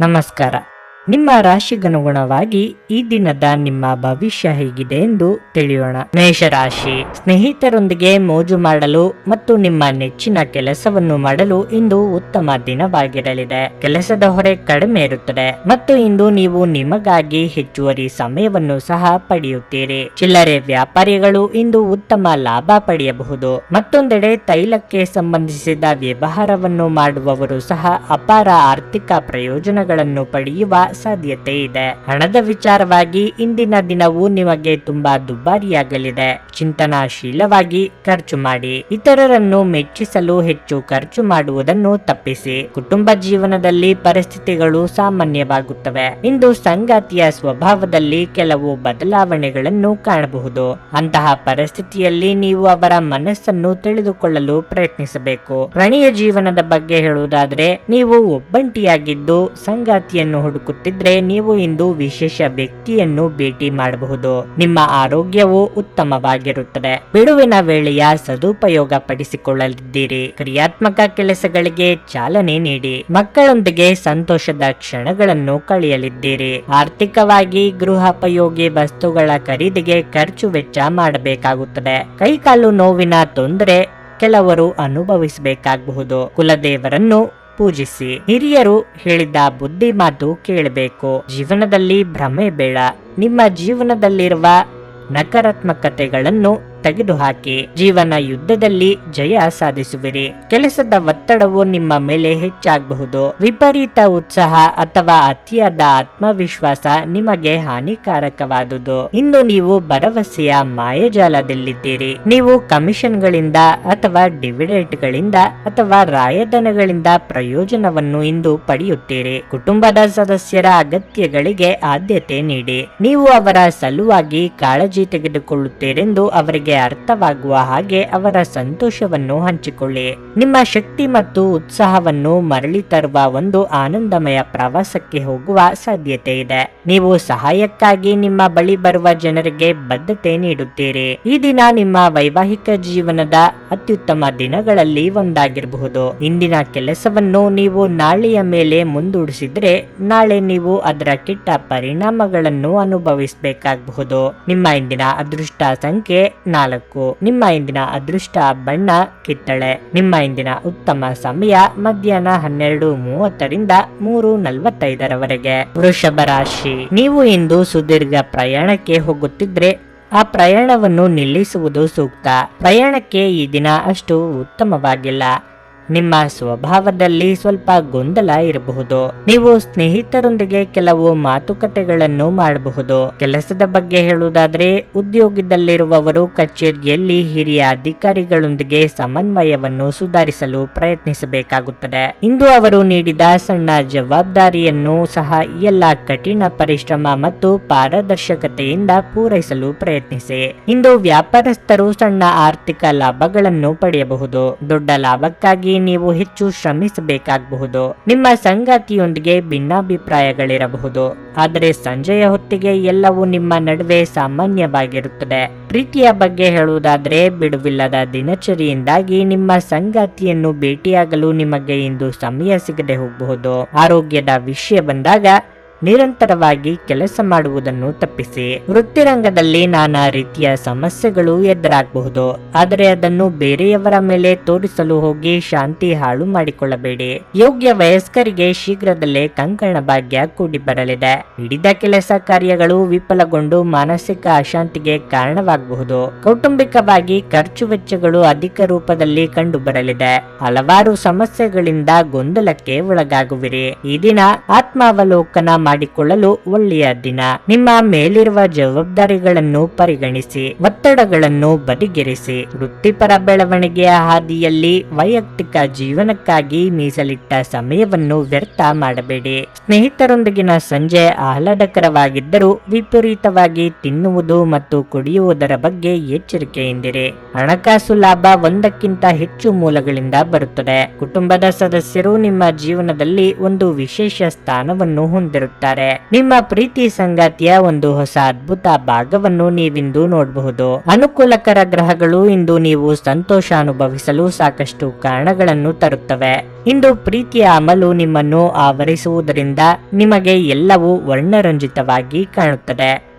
ನಮಸ್ಕಾರ. ನಿಮ್ಮ ರಾಶಿಗನುಗುಣವಾಗಿ ಈ ದಿನದ ನಿಮ್ಮ ಭವಿಷ್ಯ ಹೇಗಿದೆ ಎಂದು ತಿಳಿಯೋಣ. ಮೇಷರಾಶಿ, ಸ್ನೇಹಿತರೊಂದಿಗೆ ಮೋಜು ಮಾಡಲು ಮತ್ತು ನಿಮ್ಮ ನೆಚ್ಚಿನ ಕೆಲಸವನ್ನು ಮಾಡಲು ಇಂದು ಉತ್ತಮ ದಿನವಾಗಿರಲಿದೆ. ಕೆಲಸದ ಹೊರೆ ಕಡಿಮೆ ಇರುತ್ತದೆ ಮತ್ತು ಇಂದು ನೀವು ನಿಮಗಾಗಿ ಹೆಚ್ಚುವರಿ ಸಮಯವನ್ನು ಸಹ ಪಡೆಯುತ್ತೀರಿ. ಚಿಲ್ಲರೆ ವ್ಯಾಪಾರಿಗಳು ಇಂದು ಉತ್ತಮ ಲಾಭ ಪಡೆಯಬಹುದು. ಮತ್ತೊಂದೆಡೆ ತೈಲಕ್ಕೆ ಸಂಬಂಧಿಸಿದ ವ್ಯವಹಾರವನ್ನು ಮಾಡುವವರು ಸಹ ಅಪಾರ ಆರ್ಥಿಕ ಪ್ರಯೋಜನಗಳನ್ನು ಪಡೆಯುವ ಸಾಧ್ಯತೆ ಇದೆ. ಹಣದ ವಿಚಾರವಾಗಿ ಇಂದಿನ ದಿನವು ನಿಮಗೆ ತುಂಬಾ ದುಬಾರಿಯಾಗಲಿದೆ. ಚಿಂತನಾಶೀಲವಾಗಿ ಖರ್ಚು ಮಾಡಿ. ಇತರರನ್ನು ಮೆಚ್ಚಿಸಲು ಹೆಚ್ಚು ಖರ್ಚು ಮಾಡುವುದನ್ನು ತಪ್ಪಿಸಿ. ಕುಟುಂಬ ಜೀವನದಲ್ಲಿ ಪರಿಸ್ಥಿತಿಗಳು ಸಾಮಾನ್ಯವಾಗುತ್ತವೆ. ಇಂದು ಸಂಗಾತಿಯ ಸ್ವಭಾವದಲ್ಲಿ ಕೆಲವು ಬದಲಾವಣೆಗಳನ್ನು ಕಾಣಬಹುದು. ಅಂತಹ ಪರಿಸ್ಥಿತಿಯಲ್ಲಿ ನೀವು ಅವರ ಮನಸ್ಸನ್ನು ತಿಳಿದುಕೊಳ್ಳಲು ಪ್ರಯತ್ನಿಸಬೇಕು. ಪ್ರಣಯ ಜೀವನದ ಬಗ್ಗೆ ಹೇಳುವುದಾದ್ರೆ, ನೀವು ಒಬ್ಬಂಟಿಯಾಗಿದ್ದು ಸಂಗಾತಿಯನ್ನು ಹುಡುಕುತ್ತಿದ್ದರೆ ನೀವು ಇಂದು ವಿಶೇಷ ವ್ಯಕ್ತಿಯನ್ನು ಭೇಟಿ ಮಾಡಬಹುದು. ನಿಮ್ಮ ಆರೋಗ್ಯವು ಉತ್ತಮವಾಗಿರುತ್ತದೆ. ಬಿಡುವಿನ ವೇಳೆಯ ಸದುಪಯೋಗ ಪಡಿಸಿಕೊಳ್ಳಲಿದ್ದೀರಿ. ಕ್ರಿಯಾತ್ಮಕ ಕೆಲಸಗಳಿಗೆ ಚಾಲನೆ ನೀಡಿ. ಮಕ್ಕಳೊಂದಿಗೆ ಸಂತೋಷದ ಕ್ಷಣಗಳನ್ನು ಕಳೆಯಲಿದ್ದೀರಿ. ಆರ್ಥಿಕವಾಗಿ ಗೃಹೋಪಯೋಗಿ ವಸ್ತುಗಳ ಖರೀದಿಗೆ ಖರ್ಚು ವೆಚ್ಚ ಮಾಡಬೇಕಾಗುತ್ತದೆ. ಕೈಕಾಲು ನೋವಿನ ತೊಂದರೆ ಕೆಲವರು ಅನುಭವಿಸಬೇಕಾಗಬಹುದು. ಕುಲದೇವರನ್ನು ಪೂಜಿಸಿ. ಹಿರಿಯರು ಹೇಳಿದ ಬುದ್ಧಿ ಮಾತು ಕೇಳಬೇಕು. ಜೀವನದಲ್ಲಿ ಭ್ರಮೆ ಬೇಡ. ನಿಮ್ಮ ಜೀವನದಲ್ಲಿರುವ ನಕಾರಾತ್ಮಕತೆಗಳನ್ನು ತೆಗೆದುಹಾಕಿ. ಜೀವನ ಯುದ್ಧದಲ್ಲಿ ಜಯ ಸಾಧಿಸುವಿರಿ. ಕೆಲಸದ ಒತ್ತಡವು ನಿಮ್ಮ ಮೇಲೆ ಹೆಚ್ಚಾಗಬಹುದು. ವಿಪರೀತ ಉತ್ಸಾಹ ಅಥವಾ ಅತಿಯಾದ ಆತ್ಮವಿಶ್ವಾಸ ನಿಮಗೆ ಹಾನಿಕಾರಕವಾದುದು. ಇಂದು ನೀವು ಭರವಸೆಯ ಮಾಯಜಾಲದಲ್ಲಿದ್ದೀರಿ. ನೀವು ಕಮಿಷನ್ಗಳಿಂದ ಅಥವಾ ಡಿವಿಡೆಂಟ್ಗಳಿಂದ ಅಥವಾ ರಾಯಧನಗಳಿಂದ ಪ್ರಯೋಜನವನ್ನು ಇಂದು ಪಡೆಯುತ್ತೀರಿ. ಕುಟುಂಬದ ಸದಸ್ಯರ ಅಗತ್ಯಗಳಿಗೆ ಆದ್ಯತೆ ನೀಡಿ. ನೀವು ಅವರ ಸಲುವಾಗಿ ಕಾಳಜಿ ತೆಗೆದುಕೊಳ್ಳುತ್ತೀರೆಂದು ಅವರಿಗೆ ಅರ್ಥವಾಗುವ ಹಾಗೆ ಅವರ ಸಂತೋಷವನ್ನು ಹಂಚಿಕೊಳ್ಳಿ. ನಿಮ್ಮ ಶಕ್ತಿ ಮತ್ತು ಉತ್ಸಾಹವನ್ನು ಮರಳಿ ತರುವ ಒಂದು ಆನಂದಮಯ ಪ್ರವಾಸಕ್ಕೆ ಹೋಗುವ ಸಾಧ್ಯತೆ ಇದೆ. ನೀವು ಸಹಾಯಕ್ಕಾಗಿ ನಿಮ್ಮ ಬಳಿ ಬರುವ ಜನರಿಗೆ ಬದ್ಧತೆ ನೀಡುತ್ತೀರಿ. ಈ ದಿನ ನಿಮ್ಮ ವೈವಾಹಿಕ ಜೀವನದ ಅತ್ಯುತ್ತಮ ದಿನಗಳಲ್ಲಿ ಒಂದಾಗಿರಬಹುದು. ಇಂದಿನ ಕೆಲಸವನ್ನು ನೀವು ನಾಳೆಯ ಮೇಲೆ ಮುಂದೂಡಿಸಿದ್ರೆ ನಾಳೆ ನೀವು ಅದರ ಕೆಟ್ಟ ಪರಿಣಾಮಗಳನ್ನು ಅನುಭವಿಸಬೇಕಾಗಬಹುದು. ನಿಮ್ಮ ಇಂದಿನ ಅದೃಷ್ಟ ಸಂಖ್ಯೆ 4. ನಿಮ್ಮ ಇಂದಿನ ಅದೃಷ್ಟ ಬಣ್ಣ ಕಿತ್ತಳೆ. ನಿಮ್ಮ ಇಂದಿನ ಉತ್ತಮ ಸಮಯ ಮಧ್ಯಾಹ್ನ 12:30ರಿಂದ 3:45ರವರೆಗೆ. ವೃಷಭ ರಾಶಿ, ನೀವು ಇಂದು ಸುದೀರ್ಘ ಪ್ರಯಾಣಕ್ಕೆ ಹೋಗುತ್ತಿದ್ರೆ ಆ ಪ್ರಯಾಣವನ್ನು ನಿಲ್ಲಿಸುವುದು ಸೂಕ್ತ. ಪ್ರಯಾಣಕ್ಕೆ ಈ ದಿನ ಅಷ್ಟು ಉತ್ತಮವಾಗಿಲ್ಲ. ನಿಮ್ಮ ಸ್ವಭಾವದಲ್ಲಿ ಸ್ವಲ್ಪ ಗೊಂದಲ ಇರಬಹುದು. ನೀವು ಸ್ನೇಹಿತರೊಂದಿಗೆ ಕೆಲವು ಮಾತುಕತೆಗಳನ್ನು ಮಾಡಬಹುದು. ಕೆಲಸದ ಬಗ್ಗೆ ಹೇಳುವುದಾದ್ರೆ, ಉದ್ಯೋಗದಲ್ಲಿರುವವರು ಕಚೇರಿಯಲ್ಲಿ ಹಿರಿಯ ಅಧಿಕಾರಿಗಳೊಂದಿಗೆ ಸಮನ್ವಯವನ್ನು ಸುಧಾರಿಸಲು ಪ್ರಯತ್ನಿಸಬೇಕಾಗುತ್ತದೆ. ಇಂದು ಅವರು ನೀಡಿದ ಸಣ್ಣ ಜವಾಬ್ದಾರಿಯನ್ನು ಸಹ ಎಲ್ಲ ಕಠಿಣ ಪರಿಶ್ರಮ ಮತ್ತು ಪಾರದರ್ಶಕತೆಯಿಂದ ಪೂರೈಸಲು ಪ್ರಯತ್ನಿಸಿ. ಇಂದು ವ್ಯಾಪಾರಸ್ಥರು ಸಣ್ಣ ಆರ್ಥಿಕ ಲಾಭಗಳನ್ನು ಪಡೆಯಬಹುದು. ದೊಡ್ಡ ಲಾಭಕ್ಕಾಗಿ ನೀವು ಹೆಚ್ಚು ಶ್ರಮಿಸಬೇಕಾಗಬಹುದು. ನಿಮ್ಮ ಸಂಗಾತಿಯೊಂದಿಗೆ ಭಿನ್ನಾಭಿಪ್ರಾಯಗಳಿರಬಹುದು. ಆದರೆ ಸಂಜೆಯ ಹೊತ್ತಿಗೆ ಎಲ್ಲವೂ ನಿಮ್ಮ ನಡುವೆ ಸಾಮಾನ್ಯವಾಗಿರುತ್ತದೆ. ಪ್ರೀತಿಯ ಬಗ್ಗೆ ಹೇಳುವುದಾದ್ರೆ, ಬಿಡುವಿಲ್ಲದ ದಿನಚರಿಯಿಂದಾಗಿ ನಿಮ್ಮ ಸಂಗಾತಿಯನ್ನು ಭೇಟಿಯಾಗಲು ನಿಮಗೆ ಇಂದು ಸಮಯ ಸಿಗದೆ ಹೋಗಬಹುದು. ಆರೋಗ್ಯದ ವಿಷಯ ಬಂದಾಗ ನಿರಂತರವಾಗಿ ಕೆಲಸ ಮಾಡುವುದನ್ನು ತಪ್ಪಿಸಿ. ವೃತ್ತಿರಂಗದಲ್ಲಿ ನಾನಾ ರೀತಿಯ ಸಮಸ್ಯೆಗಳು ಎದುರಾಗಬಹುದು. ಆದರೆ ಅದನ್ನು ಬೇರೆಯವರ ಮೇಲೆ ತೋರಿಸಲು ಹೋಗಿ ಶಾಂತಿ ಹಾಳು ಮಾಡಿಕೊಳ್ಳಬೇಡಿ. ಯೋಗ್ಯ ವಯಸ್ಕರಿಗೆ ಶೀಘ್ರದಲ್ಲೇ ಕಂಕಣ ಭಾಗ್ಯ ಕೂಡಿ ಬರಲಿದೆ. ಹಿಡಿದ ಕೆಲಸ ಕಾರ್ಯಗಳು ವಿಫಲಗೊಂಡು ಮಾನಸಿಕ ಅಶಾಂತಿಗೆ ಕಾರಣವಾಗಬಹುದು. ಕೌಟುಂಬಿಕವಾಗಿ ಖರ್ಚು ವೆಚ್ಚಗಳು ಅಧಿಕ ರೂಪದಲ್ಲಿ ಕಂಡು ಬರಲಿದೆ. ಹಲವಾರು ಸಮಸ್ಯೆಗಳಿಂದ ಗೊಂದಲಕ್ಕೆ ಒಳಗಾಗುವಿರಿ. ಈ ದಿನ ಆತ್ಮಾವಲೋಕನ ಮಾಡಿಕೊಳ್ಳಲು ಒಳ್ಳೆಯ ದಿನ. ನಿಮ್ಮ ಮೇಲಿರುವ ಜವಾಬ್ದಾರಿಗಳನ್ನು ಪರಿಗಣಿಸಿ. ಒತ್ತಡಗಳನ್ನು ಬದಿಗಿರಿಸಿ. ವೃತ್ತಿಪರ ಬೆಳವಣಿಗೆಯ ಹಾದಿಯಲ್ಲಿ ವೈಯಕ್ತಿಕ ಜೀವನಕ್ಕಾಗಿ ಮೀಸಲಿಟ್ಟ ಸಮಯವನ್ನು ವ್ಯರ್ಥ ಮಾಡಬೇಡಿ. ಸ್ನೇಹಿತರೊಂದಿಗಿನ ಸಂಜೆ ಆಹ್ಲಾದಕರವಾಗಿದ್ದರೂ ವಿಪರೀತವಾಗಿ ತಿನ್ನುವುದು ಮತ್ತು ಕುಡಿಯುವುದರ ಬಗ್ಗೆ ಎಚ್ಚರಿಕೆಯಿಂದಿರಿ. ಹಣಕಾಸು ಲಾಭ ಒಂದಕ್ಕಿಂತ ಹೆಚ್ಚು ಮೂಲಗಳಿಂದ ಬರುತ್ತದೆ. ಕುಟುಂಬದ ಸದಸ್ಯರು ನಿಮ್ಮ ಜೀವನದಲ್ಲಿ ಒಂದು ವಿಶೇಷ ಸ್ಥಾನವನ್ನು ಹೊಂದಿರುತ್ತಾರೆ. ಮಾಡುತ್ತಾರೆ. ನಿಮ್ಮ ಪ್ರೀತಿ ಸಂಗಾತಿಯ ಒಂದು ಹೊಸ ಅದ್ಭುತ ಭಾಗವನ್ನು ನೀವಿಂದು ನೋಡಬಹುದು. ಅನುಕೂಲಕರ ಗ್ರಹಗಳು ಇಂದು ನೀವು ಸಂತೋಷ ಅನುಭವಿಸಲು ಸಾಕಷ್ಟು ಕಾರಣಗಳನ್ನು ತರುತ್ತವೆ. ಇಂದು ಪ್ರೀತಿಯ ಅಮಲು ನಿಮ್ಮನ್ನು ಆವರಿಸುವುದರಿಂದ ನಿಮಗೆ ಎಲ್ಲವೂ ವರ್ಣರಂಜಿತವಾಗಿ ಕಾಣುತ್ತದೆ.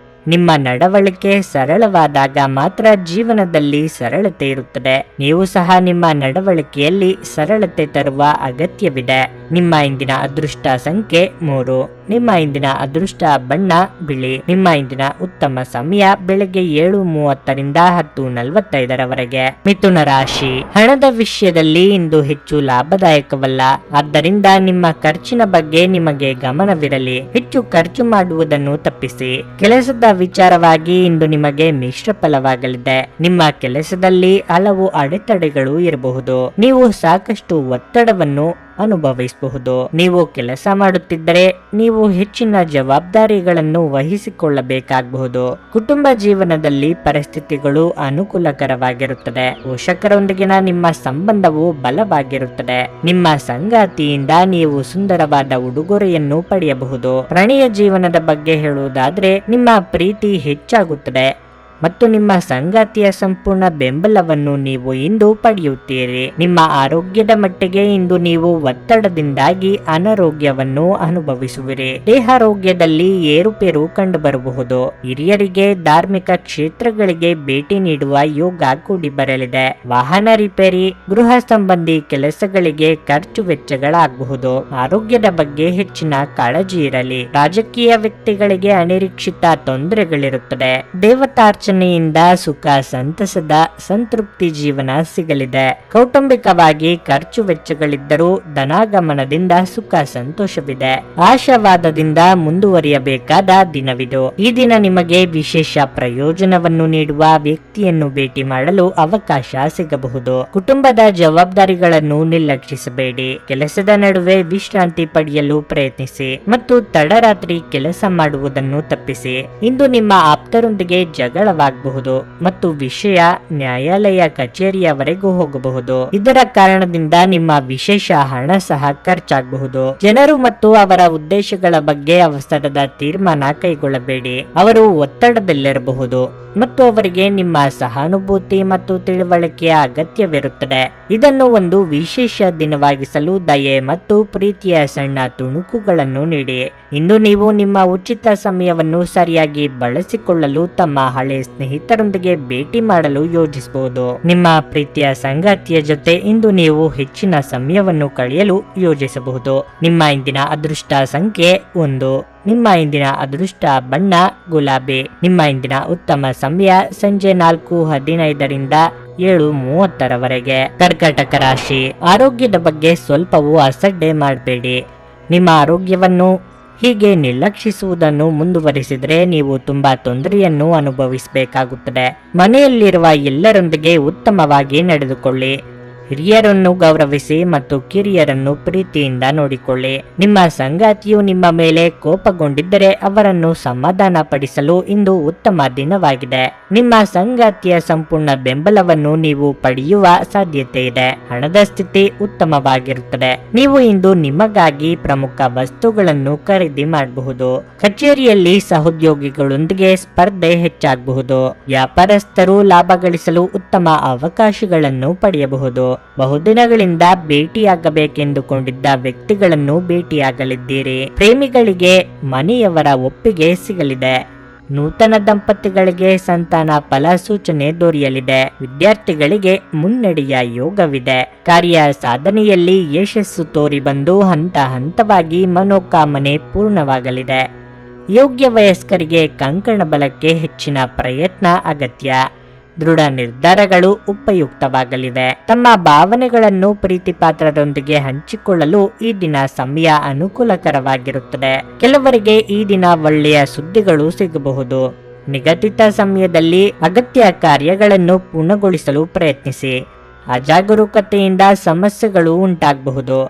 ನಿಮ್ಮ ನಡವಳಿಕೆ ಸರಳವಾದಾಗ ಮಾತ್ರ ಜೀವನದಲ್ಲಿ ಸರಳತೆ ಇರುತ್ತದೆ. ನೀವು ಸಹ ನಿಮ್ಮ ನಡವಳಿಕೆಯಲ್ಲಿ ಸರಳತೆ ತರುವ ಅಗತ್ಯವಿದೆ. ನಿಮ್ಮ ಇಂದಿನ ಅದೃಷ್ಟ ಸಂಖ್ಯೆ 3. ನಿಮ್ಮ ಇಂದಿನ ಅದೃಷ್ಟ ಬಣ್ಣ ಬಿಳಿ. ನಿಮ್ಮ ಇಂದಿನ ಉತ್ತಮ ಸಮಯ ಬೆಳಗ್ಗೆ 7:30ರಿಂದ 10:45ರವರೆಗೆ. ಮಿಥುನ ರಾಶಿ. ಹಣದ ವಿಷಯದಲ್ಲಿ ಇಂದು ಹೆಚ್ಚು ಲಾಭದಾಯಕವಲ್ಲ. ಆದ್ದರಿಂದ ನಿಮ್ಮ ಖರ್ಚಿನ ಬಗ್ಗೆ ನಿಮಗೆ ಗಮನವಿರಲಿ. ಹೆಚ್ಚು ಖರ್ಚು ಮಾಡುವುದನ್ನು ತಪ್ಪಿಸಿ. ಕೆಲಸದ ವಿಚಾರವಾಗಿ ಇಂದು ನಿಮಗೆ ಮಿಶ್ರ ಫಲವಾಗಲಿದೆ. ನಿಮ್ಮ ಕೆಲಸದಲ್ಲಿ ಹಲವು ಅಡೆತಡೆಗಳು ಇರಬಹುದು. ನೀವು ಸಾಕಷ್ಟು ಒತ್ತಡವನ್ನು ಅನುಭವಿಸಬಹುದು. ನೀವು ಕೆಲಸ ಮಾಡುತ್ತಿದ್ದರೆ ನೀವು ಹೆಚ್ಚಿನ ಜವಾಬ್ದಾರಿಗಳನ್ನು ವಹಿಸಿಕೊಳ್ಳಬೇಕಾಗಬಹುದು. ಕುಟುಂಬ ಜೀವನದಲ್ಲಿ ಪರಿಸ್ಥಿತಿಗಳು ಅನುಕೂಲಕರವಾಗಿರುತ್ತದೆ. ಪೋಷಕರೊಂದಿಗಿನ ನಿಮ್ಮ ಸಂಬಂಧವು ಬಲವಾಗಿರುತ್ತದೆ. ನಿಮ್ಮ ಸಂಗಾತಿಯಿಂದ ನೀವು ಸುಂದರವಾದ ಉಡುಗೊರೆಯನ್ನು ಪಡೆಯಬಹುದು. ಪ್ರಣಯ ಜೀವನದ ಬಗ್ಗೆ ಹೇಳುವುದಾದ್ರೆ ನಿಮ್ಮ ಪ್ರೀತಿ ಹೆಚ್ಚಾಗುತ್ತದೆ ಮತ್ತು ನಿಮ್ಮ ಸಂಗಾತಿಯ ಸಂಪೂರ್ಣ ಬೆಂಬಲವನ್ನು ನೀವು ಇಂದು ಪಡೆಯುತ್ತೀರಿ. ನಿಮ್ಮ ಆರೋಗ್ಯದ ಮಟ್ಟಿಗೆ ಇಂದು ನೀವು ಒತ್ತಡದಿಂದಾಗಿ ಅನಾರೋಗ್ಯವನ್ನು ಅನುಭವಿಸುವಿರಿ. ದೇಹಾರೋಗ್ಯದಲ್ಲಿ ಏರುಪೇರು ಕಂಡುಬರಬಹುದು. ಹಿರಿಯರಿಗೆ ಧಾರ್ಮಿಕ ಕ್ಷೇತ್ರಗಳಿಗೆ ಭೇಟಿ ನೀಡುವ ಯೋಗ ಕೂಡಿ ಬರಲಿದೆ. ವಾಹನ ರಿಪೇರಿ, ಗೃಹ ಸಂಬಂಧಿ ಕೆಲಸಗಳಿಗೆ ಖರ್ಚು ವೆಚ್ಚಗಳಾಗಬಹುದು. ಆರೋಗ್ಯದ ಬಗ್ಗೆ ಹೆಚ್ಚಿನ ಕಾಳಜಿ ಇರಲಿ. ರಾಜಕೀಯ ವ್ಯಕ್ತಿಗಳಿಗೆ ಅನಿರೀಕ್ಷಿತ ತೊಂದರೆಗಳಿರುತ್ತದೆ. ದೇವತಾರ್ಚನೆಯಿಂದ ಸುಖ ಸಂತಸದ ಸಂತೃಪ್ತಿ ಜೀವನ ಸಿಗಲಿದೆ. ಕೌಟುಂಬಿಕವಾಗಿ ಖರ್ಚು ವೆಚ್ಚಗಳಿದ್ದರೂ ಧನಾಗಮನದಿಂದ ಸುಖ ಸಂತೋಷವಿದೆ. ಆಶಾವಾದದಿಂದ ಮುಂದುವರಿಯಬೇಕಾದ ದಿನವಿದು. ಈ ದಿನ ನಿಮಗೆ ವಿಶೇಷ ಪ್ರಯೋಜನವನ್ನು ನೀಡುವ ವ್ಯಕ್ತಿಯನ್ನು ಭೇಟಿ ಮಾಡಲು ಅವಕಾಶ ಸಿಗಬಹುದು. ಕುಟುಂಬದ ಜವಾಬ್ದಾರಿಗಳನ್ನು ನಿರ್ಲಕ್ಷಿಸಬೇಡಿ. ಕೆಲಸದ ನಡುವೆ ವಿಶ್ರಾಂತಿ ಪಡೆಯಲು ಪ್ರಯತ್ನಿಸಿ ಮತ್ತು ತಡರಾತ್ರಿ ಕೆಲಸ ಮಾಡುವುದನ್ನು ತಪ್ಪಿಸಿ. ಇಂದು ನಿಮ್ಮ ಆಪ್ತರೊಂದಿಗೆ ಜಗಳವಾಗಬಹುದು ಮತ್ತು ವಿಷಯ ನ್ಯಾಯಾಲಯ ಕಚೇರಿಯವರೆಗೂ ಹೋಗಬಹುದು. ಇದರ ಕಾರಣದಿಂದ ನಿಮ್ಮ ವಿಶೇಷ ಹಣ ಸಹ ಖರ್ಚಾಗಬಹುದು. ಜನರು ಮತ್ತು ಅವರ ಉದ್ದೇಶಗಳ ಬಗ್ಗೆ ಅವಸರದ ತೀರ್ಮಾನ ಕೈಗೊಳ್ಳಬೇಡಿ. ಅವರು ಒತ್ತಡದಲ್ಲಿರಬಹುದು ಮತ್ತು ಅವರಿಗೆ ನಿಮ್ಮ ಸಹಾನುಭೂತಿ ಮತ್ತು ತಿಳುವಳಿಕೆಯ ಅಗತ್ಯವಿರುತ್ತದೆ. ಇದನ್ನು ಒಂದು ವಿಶೇಷ ದಿನವಾಗಿಸಲು ದಯೆ ಮತ್ತು ಪ್ರೀತಿಯ ಸಣ್ಣ ತುಣುಕುಗಳನ್ನು ನೀಡಿ. ಇಂದು ನೀವು ನಿಮ್ಮ ಉಚಿತ ಸಮಯವನ್ನು ಸರಿಯಾಗಿ ಬಳಸಿಕೊಳ್ಳಲು ತಮ್ಮ ಹಳೆ ಸ್ನೇಹಿತರೊಂದಿಗೆ ಭೇಟಿ ಮಾಡಲು ಯೋಜಿಸಬಹುದು. ನಿಮ್ಮ ಪ್ರೀತಿಯ ಸಂಗಾತಿಯ ಜೊತೆ ಇಂದು ನೀವು ಹೆಚ್ಚಿನ ಸಮಯವನ್ನು ಕಳೆಯಲು ಯೋಜಿಸಬಹುದು. ನಿಮ್ಮ ಇಂದಿನ ಅದೃಷ್ಟ ಸಂಖ್ಯೆ 1. ನಿಮ್ಮ ಇಂದಿನ ಅದೃಷ್ಟ ಬಣ್ಣ ಗುಲಾಬಿ. ನಿಮ್ಮ ಇಂದಿನ ಉತ್ತಮ ಸಮಯ ಸಂಜೆ 4:15ರಿಂದ 7:30ರವರೆಗೆ. ಕರ್ಕಾಟಕ ರಾಶಿ. ಆರೋಗ್ಯದ ಬಗ್ಗೆ ಸ್ವಲ್ಪವೂ ಅಸಡ್ಡೆ ಮಾಡಬೇಡಿ. ನಿಮ್ಮ ಆರೋಗ್ಯವನ್ನು ಹೀಗೆ ನಿರ್ಲಕ್ಷಿಸುವುದನ್ನು ಮುಂದುವರಿಸಿದರೆ ನೀವು ತುಂಬಾ ತೊಂದರೆಯನ್ನು ಅನುಭವಿಸಬೇಕಾಗುತ್ತದೆ. ಮನೆಯಲ್ಲಿರುವ ಎಲ್ಲರೊಂದಿಗೆ ಉತ್ತಮವಾಗಿ ನಡೆದುಕೊಳ್ಳಿ. ಹಿರಿಯರನ್ನು ಗೌರವಿಸಿ ಮತ್ತು ಕಿರಿಯರನ್ನು ಪ್ರೀತಿಯಿಂದ ನೋಡಿಕೊಳ್ಳಿ. ನಿಮ್ಮ ಸಂಗಾತಿಯು ನಿಮ್ಮ ಮೇಲೆ ಕೋಪಗೊಂಡಿದ್ದರೆ ಅವರನ್ನು ಸಮಾಧಾನ ಪಡಿಸಲು ಇಂದು ಉತ್ತಮ ದಿನವಾಗಿದೆ. ನಿಮ್ಮ ಸಂಗಾತಿಯ ಸಂಪೂರ್ಣ ಬೆಂಬಲವನ್ನು ನೀವು ಪಡೆಯುವ ಸಾಧ್ಯತೆ ಇದೆ. ಹಣದ ಸ್ಥಿತಿ ಉತ್ತಮವಾಗಿರುತ್ತದೆ. ನೀವು ಇಂದು ನಿಮಗಾಗಿ ಪ್ರಮುಖ ವಸ್ತುಗಳನ್ನು ಖರೀದಿ ಮಾಡಬಹುದು. ಕಚೇರಿಯಲ್ಲಿ ಸಹೋದ್ಯೋಗಿಗಳೊಂದಿಗೆ ಸ್ಪರ್ಧೆ ಹೆಚ್ಚಾಗಬಹುದು. ವ್ಯಾಪಾರಸ್ಥರು ಲಾಭ ಗಳಿಸಲು ಉತ್ತಮ ಅವಕಾಶಗಳನ್ನು ಪಡೆಯಬಹುದು. ಬಹುದಿನಗಳಿಂದ ಭೇಟಿಯಾಗಬೇಕೆಂದುಕೊಂಡಿದ್ದ ವ್ಯಕ್ತಿಗಳನ್ನು ಭೇಟಿಯಾಗಲಿದ್ದೀರಿ. ಪ್ರೇಮಿಗಳಿಗೆ ಮನೆಯವರ ಒಪ್ಪಿಗೆ ಸಿಗಲಿದೆ. ನೂತನ ದಂಪತಿಗಳಿಗೆ ಸಂತಾನ ಫಲ ಸೂಚನೆ ದೊರೆಯಲಿದೆ. ವಿದ್ಯಾರ್ಥಿಗಳಿಗೆ ಮುನ್ನಡೆಯ ಯೋಗವಿದೆ. ಕಾರ್ಯ ಸಾಧನೆಯಲ್ಲಿ ಯಶಸ್ಸು ತೋರಿ ಬಂದು ಹಂತ ಹಂತವಾಗಿ ಮನೋಕಾಮನೆ ಪೂರ್ಣವಾಗಲಿದೆ. ಯೋಗ್ಯ ವಯಸ್ಕರಿಗೆ ಕಂಕಣ ಬಲಕ್ಕೆ ಹೆಚ್ಚಿನ ಪ್ರಯತ್ನ ಅಗತ್ಯ. ದೃಢ ನಿರ್ಧಾರಗಳು ಉಪಯುಕ್ತವಾಗಲಿವೆ. ತಮ್ಮ ಭಾವನೆಗಳನ್ನು ಪ್ರೀತಿ ಪಾತ್ರರೊಂದಿಗೆ ಹಂಚಿಕೊಳ್ಳಲು ಈ ದಿನ ಸಮಯ ಅನುಕೂಲಕರವಾಗಿರುತ್ತದೆ. ಕೆಲವರಿಗೆ ಈ ದಿನ ಒಳ್ಳೆಯ ಸುದ್ದಿಗಳು ಸಿಗಬಹುದು. ನಿಗದಿತ ಸಮಯದಲ್ಲಿ ಅಗತ್ಯ ಕಾರ್ಯಗಳನ್ನು ಪೂರ್ಣಗೊಳಿಸಲು ಪ್ರಯತ್ನಿಸಿ. ಅಜಾಗರೂಕತೆಯಿಂದ ಸಮಸ್ಯೆಗಳು ಉಂಟಾಗಬಹುದು.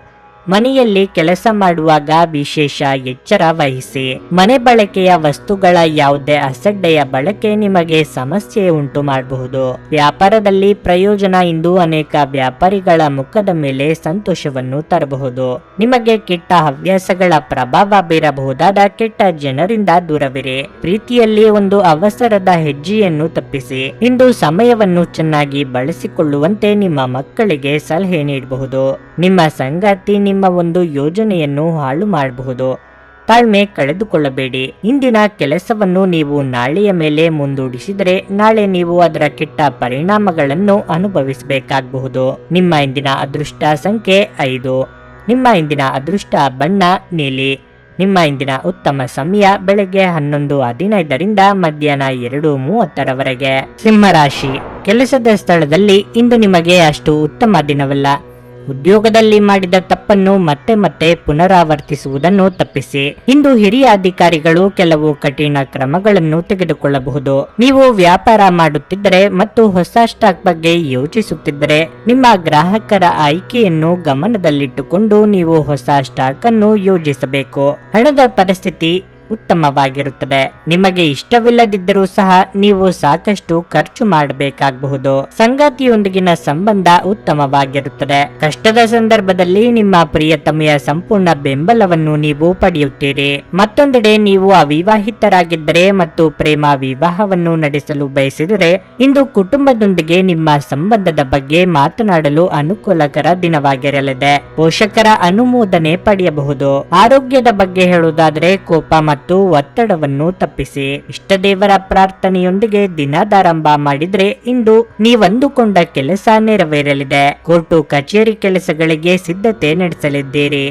ಮನೆಯಲ್ಲಿ ಕೆಲಸ ಮಾಡುವಾಗ ವಿಶೇಷ ಎಚ್ಚರ ವಹಿಸಿ. ಮನೆ ಬಳಕೆಯ ವಸ್ತುಗಳ ಯಾವುದೇ ಅಸಡ್ಡೆಯ ಬಳಕೆ ನಿಮಗೆ ಸಮಸ್ಯೆ ಉಂಟು ಮಾಡಬಹುದು. ವ್ಯಾಪಾರದಲ್ಲಿ ಪ್ರಯೋಜನ ಇಂದು ಅನೇಕ ವ್ಯಾಪಾರಿಗಳ ಮುಖದ ಮೇಲೆ ಸಂತೋಷವನ್ನು ತರಬಹುದು. ನಿಮಗೆ ಕೆಟ್ಟ ಹವ್ಯಾಸಗಳ ಪ್ರಭಾವ ಬೀರಬಹುದಾದ ಕೆಟ್ಟ ಜನರಿಂದ ದೂರವಿರಿ. ಪ್ರೀತಿಯಲ್ಲಿ ಒಂದು ಅವಸರದ ಹೆಜ್ಜೆಯನ್ನು ತಪ್ಪಿಸಿ. ಇಂದು ಸಮಯವನ್ನು ಚೆನ್ನಾಗಿ ಬಳಸಿಕೊಳ್ಳುವಂತೆ ನಿಮ್ಮ ಮಕ್ಕಳಿಗೆ ಸಲಹೆ ನೀಡಬಹುದು. ನಿಮ್ಮ ಸಂಗಾತಿ ನಿಮ್ಮ ಒಂದು ಯೋಜನೆಯನ್ನು ಹಾಳು ಮಾಡಬಹುದು. ತಾಳ್ಮೆ ಕಳೆದುಕೊಳ್ಳಬೇಡಿ. ಇಂದಿನ ಕೆಲಸವನ್ನು ನೀವು ನಾಳೆಯ ಮೇಲೆ ಮುಂದೂಡಿಸಿದರೆ ನಾಳೆ ನೀವು ಅದರ ಕೆಟ್ಟ ಪರಿಣಾಮಗಳನ್ನು ಅನುಭವಿಸಬೇಕಾಗಬಹುದು. ನಿಮ್ಮ ಇಂದಿನ ಅದೃಷ್ಟ ಸಂಖ್ಯೆ 5. ನಿಮ್ಮ ಇಂದಿನ ಅದೃಷ್ಟ ಬಣ್ಣ ನೀಲಿ. ನಿಮ್ಮ ಇಂದಿನ ಉತ್ತಮ ಸಮಯ ಬೆಳಗ್ಗೆ 11:15ರಿಂದ ಮಧ್ಯಾಹ್ನ 2:30ರವರೆಗೆ. ಸಿಂಹರಾಶಿ, ಕೆಲಸದ ಸ್ಥಳದಲ್ಲಿ ಇಂದು ನಿಮಗೆ ಅಷ್ಟು ಉತ್ತಮ ದಿನವಲ್ಲ. ಉದ್ಯೋಗದಲ್ಲಿ ಮಾಡಿದ ತಪ್ಪನ್ನು ಮತ್ತೆ ಮತ್ತೆ ಪುನರಾವರ್ತಿಸುವುದನ್ನು ತಪ್ಪಿಸಿ. ಇಂದು ಹಿರಿಯ ಅಧಿಕಾರಿಗಳು ಕೆಲವು ಕಠಿಣ ಕ್ರಮಗಳನ್ನು ತೆಗೆದುಕೊಳ್ಳಬಹುದು. ನೀವು ವ್ಯಾಪಾರ ಮಾಡುತ್ತಿದ್ದರೆ ಮತ್ತು ಹೊಸ ಸ್ಟಾಕ್ ಬಗ್ಗೆ ಯೋಚಿಸುತ್ತಿದ್ದರೆ ನಿಮ್ಮ ಗ್ರಾಹಕರ ಆಯ್ಕೆಯನ್ನು ಗಮನದಲ್ಲಿಟ್ಟುಕೊಂಡು ನೀವು ಹೊಸ ಸ್ಟಾಕ್ ಅನ್ನು ಯೋಜಿಸಬೇಕು. ಹಣದ ಪರಿಸ್ಥಿತಿ ಉತ್ತಮವಾಗಿರುತ್ತದೆ. ನಿಮಗೆ ಇಷ್ಟವಿಲ್ಲದಿದ್ದರೂ ಸಹ ನೀವು ಸಾಕಷ್ಟು ಖರ್ಚು ಮಾಡಬೇಕಾಗಬಹುದು. ಸಂಗಾತಿಯೊಂದಿಗಿನ ಸಂಬಂಧ ಉತ್ತಮವಾಗಿರುತ್ತದೆ. ಕಷ್ಟದ ಸಂದರ್ಭದಲ್ಲಿ ನಿಮ್ಮ ಪ್ರಿಯತಮೆಯ ಸಂಪೂರ್ಣ ಬೆಂಬಲವನ್ನು ನೀವು ಪಡೆಯುತ್ತೀರಿ. ಮತ್ತೊಂದೆಡೆ ನೀವು ಅವಿವಾಹಿತರಾಗಿದ್ದರೆ ಮತ್ತು ಪ್ರೇಮ ವಿವಾಹವನ್ನು ನಡೆಸಲು ಬಯಸಿದರೆ ಇಂದು ಕುಟುಂಬದೊಂದಿಗೆ ನಿಮ್ಮ ಸಂಬಂಧದ ಬಗ್ಗೆ ಮಾತನಾಡಲು ಅನುಕೂಲಕರ ದಿನವಾಗಿರಲಿದೆ. ಪೋಷಕರ ಅನುಮೋದನೆ ಪಡೆಯಬಹುದು. ಆರೋಗ್ಯದ ಬಗ್ಗೆ ಹೇಳುವುದಾದರೆ ಕೋಪ ಮತ್ತು ಒತ್ತಡವನ್ನು ತಪ್ಪಿಸಿ. ಇಷ್ಟದೇವರ ಪ್ರಾರ್ಥನೆಯೊಂದಿಗೆ ದಿನದಾರಂಭ ಮಾಡಿದ್ರೆ ಇಂದು ನೀವಂದುಕೊಂಡ ಕೆಲಸ ನೆರವೇರಲಿದೆ. ಕೋರ್ಟು ಕಚೇರಿ ಕೆಲಸಗಳಿಗೆ ಸಿದ್ಧತೆ ನಡೆಸಲಿದ್ದೀರಿ.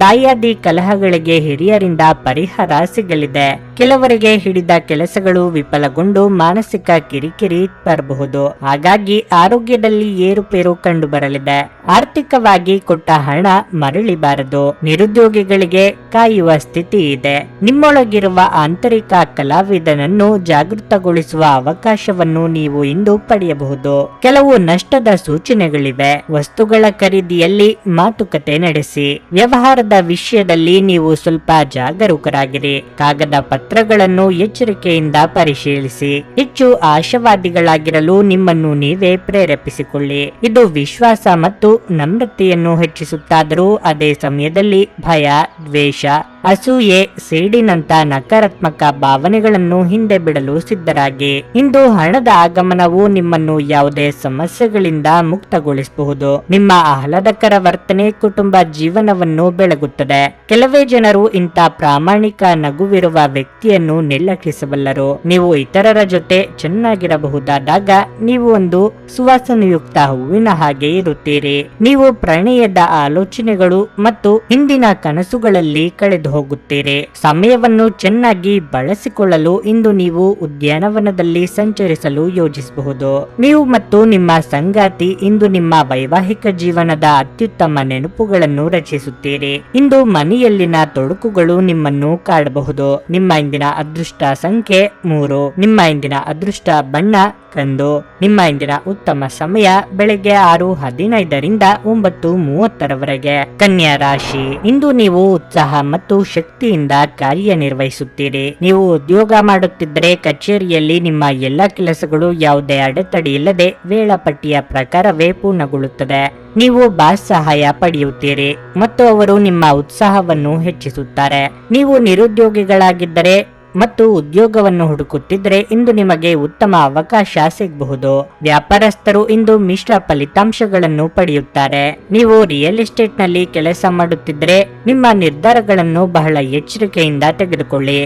ದಾಯಾದಿ ಕಲಹಗಳಿಗೆ ಹಿರಿಯರಿಂದ ಪರಿಹಾರ ಸಿಗಲಿದೆ. ಕೆಲವರಿಗೆ ಹಿಡಿದ ಕೆಲಸಗಳು ವಿಫಲಗೊಂಡು ಮಾನಸಿಕ ಕಿರಿಕಿರಿ ಬರಬಹುದು. ಹಾಗಾಗಿ ಆರೋಗ್ಯದಲ್ಲಿ ಏರುಪೇರು ಕಂಡು ಬರಲಿದೆ. ಆರ್ಥಿಕವಾಗಿ ಕೊಟ್ಟ ಹಣ ಮರಳಿಬಾರದು. ನಿರುದ್ಯೋಗಿಗಳಿಗೆ ಕಾಯುವ ಸ್ಥಿತಿ ಇದೆ. ನಿಮ್ಮೊಳಗಿರುವ ಆಂತರಿಕ ಕಲಾವಿದನನ್ನು ಜಾಗೃತಗೊಳಿಸುವ ಅವಕಾಶವನ್ನು ನೀವು ಇಂದು ಪಡೆಯಬಹುದು. ಕೆಲವು ನಷ್ಟದ ಸೂಚನೆಗಳಿವೆ. ವಸ್ತುಗಳ ಖರೀದಿಯಲ್ಲಿ ಮಾತುಕತೆ ನಡೆಸಿ. ವ್ಯವಹಾರದ ವಿಷಯದಲ್ಲಿ ನೀವು ಸ್ವಲ್ಪ ಜಾಗರೂಕರಾಗಿರಿ. ಕಾಗದ ಪತ್ರಗಳನ್ನು ಎಚ್ಚರಿಕೆಯಿಂದ ಪರಿಶೀಲಿಸಿ. ಹೆಚ್ಚು ಆಶಾವಾದಿಗಳಾಗಿರಲು ನಿಮ್ಮನ್ನು ನೀವೇ ಪ್ರೇರೇಪಿಸಿಕೊಳ್ಳಿ. ಇದು ವಿಶ್ವಾಸ ಮತ್ತು ನಮ್ರತೆಯನ್ನು ಹೆಚ್ಚಿಸುತ್ತಾದರೂ ಅದೇ ಸಮಯದಲ್ಲಿ ಭಯ, ದ್ವೇಷ, ಅಸೂಯೆ, ಸೇಡಿನಂತ ನಕಾರಾತ್ಮಕ ಭಾವನೆಗಳನ್ನು ಹಿಂದೆ ಬಿಡಲು ಸಿದ್ಧರಾಗಿ. ಇಂದು ಹಣದ ಆಗಮನವು ನಿಮ್ಮನ್ನು ಯಾವುದೇ ಸಮಸ್ಯೆಗಳಿಂದ ಮುಕ್ತಗೊಳಿಸಬಹುದು. ನಿಮ್ಮ ಆಹ್ಲಾದಕರ ವರ್ತನೆ ಕುಟುಂಬ ಜೀವನವನ್ನು ಬೆಳಗುತ್ತದೆ. ಕೆಲವೇ ಜನರು ಇಂಥ ಪ್ರಾಮಾಣಿಕ ನಗುವಿರುವ ವ್ಯಕ್ತಿಯನ್ನು ನಿರ್ಲಕ್ಷಿಸಬಲ್ಲರು. ನೀವು ಇತರರ ಜೊತೆ ಚೆನ್ನಾಗಿರಬಹುದಾದಾಗ ನೀವು ಒಂದು ಸುವಾಸನೆಯುಕ್ತ ಹೂವಿನ ಹಾಗೆ ಇರುತ್ತೀರಿ. ನೀವು ಪ್ರಣಯದ ಆಲೋಚನೆಗಳು ಮತ್ತು ಹಿಂದಿನ ಕನಸುಗಳಲ್ಲಿ ಕಳೆದು ಹೋಗುತ್ತೀರಿ. ಸಮಯವನ್ನು ಚೆನ್ನಾಗಿ ಬಳಸಿಕೊಳ್ಳಲು ಇಂದು ನೀವು ಉದ್ಯಾನವನದಲ್ಲಿ ಸಂಚರಿಸಲು ಯೋಜಿಸಬಹುದು. ನೀವು ಮತ್ತು ನಿಮ್ಮ ಸಂಗಾತಿ ಇಂದು ನಿಮ್ಮ ವೈವಾಹಿಕ ಜೀವನದ ಅತ್ಯುತ್ತಮ ನೆನಪುಗಳನ್ನು ರಚಿಸುತ್ತೀರಿ. ಇಂದು ಮನೆಯಲ್ಲಿನ ತೊಡಕುಗಳು ನಿಮ್ಮನ್ನು ಕಾಡಬಹುದು. ನಿಮ್ಮ ಇಂದಿನ ಅದೃಷ್ಟ ಸಂಖ್ಯೆ 3. ನಿಮ್ಮ ಇಂದಿನ ಅದೃಷ್ಟ ಬಣ್ಣ ಕಂದು. ನಿಮ್ಮ ಇಂದಿನ ಉತ್ತಮ ಸಮಯ ಬೆಳಗ್ಗೆ 6:15ರಿಂದ 9:30ರವರೆಗೆ. ಕನ್ಯಾ ರಾಶಿ, ಇಂದು ನೀವು ಉತ್ಸಾಹ ಮತ್ತು ಶಕ್ತಿಯಿಂದ ಕಾರ್ಯನಿರ್ವಹಿಸುತ್ತೀರಿ. ನೀವು ಉದ್ಯೋಗ ಮಾಡುತ್ತಿದ್ದರೆ ಕಚೇರಿಯಲ್ಲಿ ನಿಮ್ಮ ಎಲ್ಲ ಕೆಲಸಗಳು ಯಾವುದೇ ಅಡೆತಡೆ ಇಲ್ಲದೆ ವೇಳಾಪಟ್ಟಿಯ ಪ್ರಕಾರವೇ ಪೂರ್ಣಗೊಳ್ಳುತ್ತದೆ. ನೀವು ಬಾಸ್ ಸಹಾಯ ಪಡೆಯುತ್ತೀರಿ ಮತ್ತು ಅವರು ನಿಮ್ಮ ಉತ್ಸಾಹವನ್ನು ಹೆಚ್ಚಿಸುತ್ತಾರೆ. ನೀವು ನಿರುದ್ಯೋಗಿಗಳಾಗಿದ್ದರೆ ಮತ್ತು ಉದ್ಯೋಗವನ್ನು ಹುಡುಕುತ್ತಿದ್ದರೆ ಇಂದು ನಿಮಗೆ ಉತ್ತಮ ಅವಕಾಶ ಸಿಗಬಹುದು. ವ್ಯಾಪಾರಸ್ಥರು ಇಂದು ಮಿಶ್ರ ಫಲಿತಾಂಶಗಳನ್ನು ಪಡೆಯುತ್ತಾರೆ. ನೀವು ರಿಯಲ್ ಎಸ್ಟೇಟ್ ನಲ್ಲಿ ಕೆಲಸ ಮಾಡುತ್ತಿದ್ದರೆ ನಿಮ್ಮ ನಿರ್ಧಾರಗಳನ್ನು ಬಹಳ ಎಚ್ಚರಿಕೆಯಿಂದ ತೆಗೆದುಕೊಳ್ಳಿ.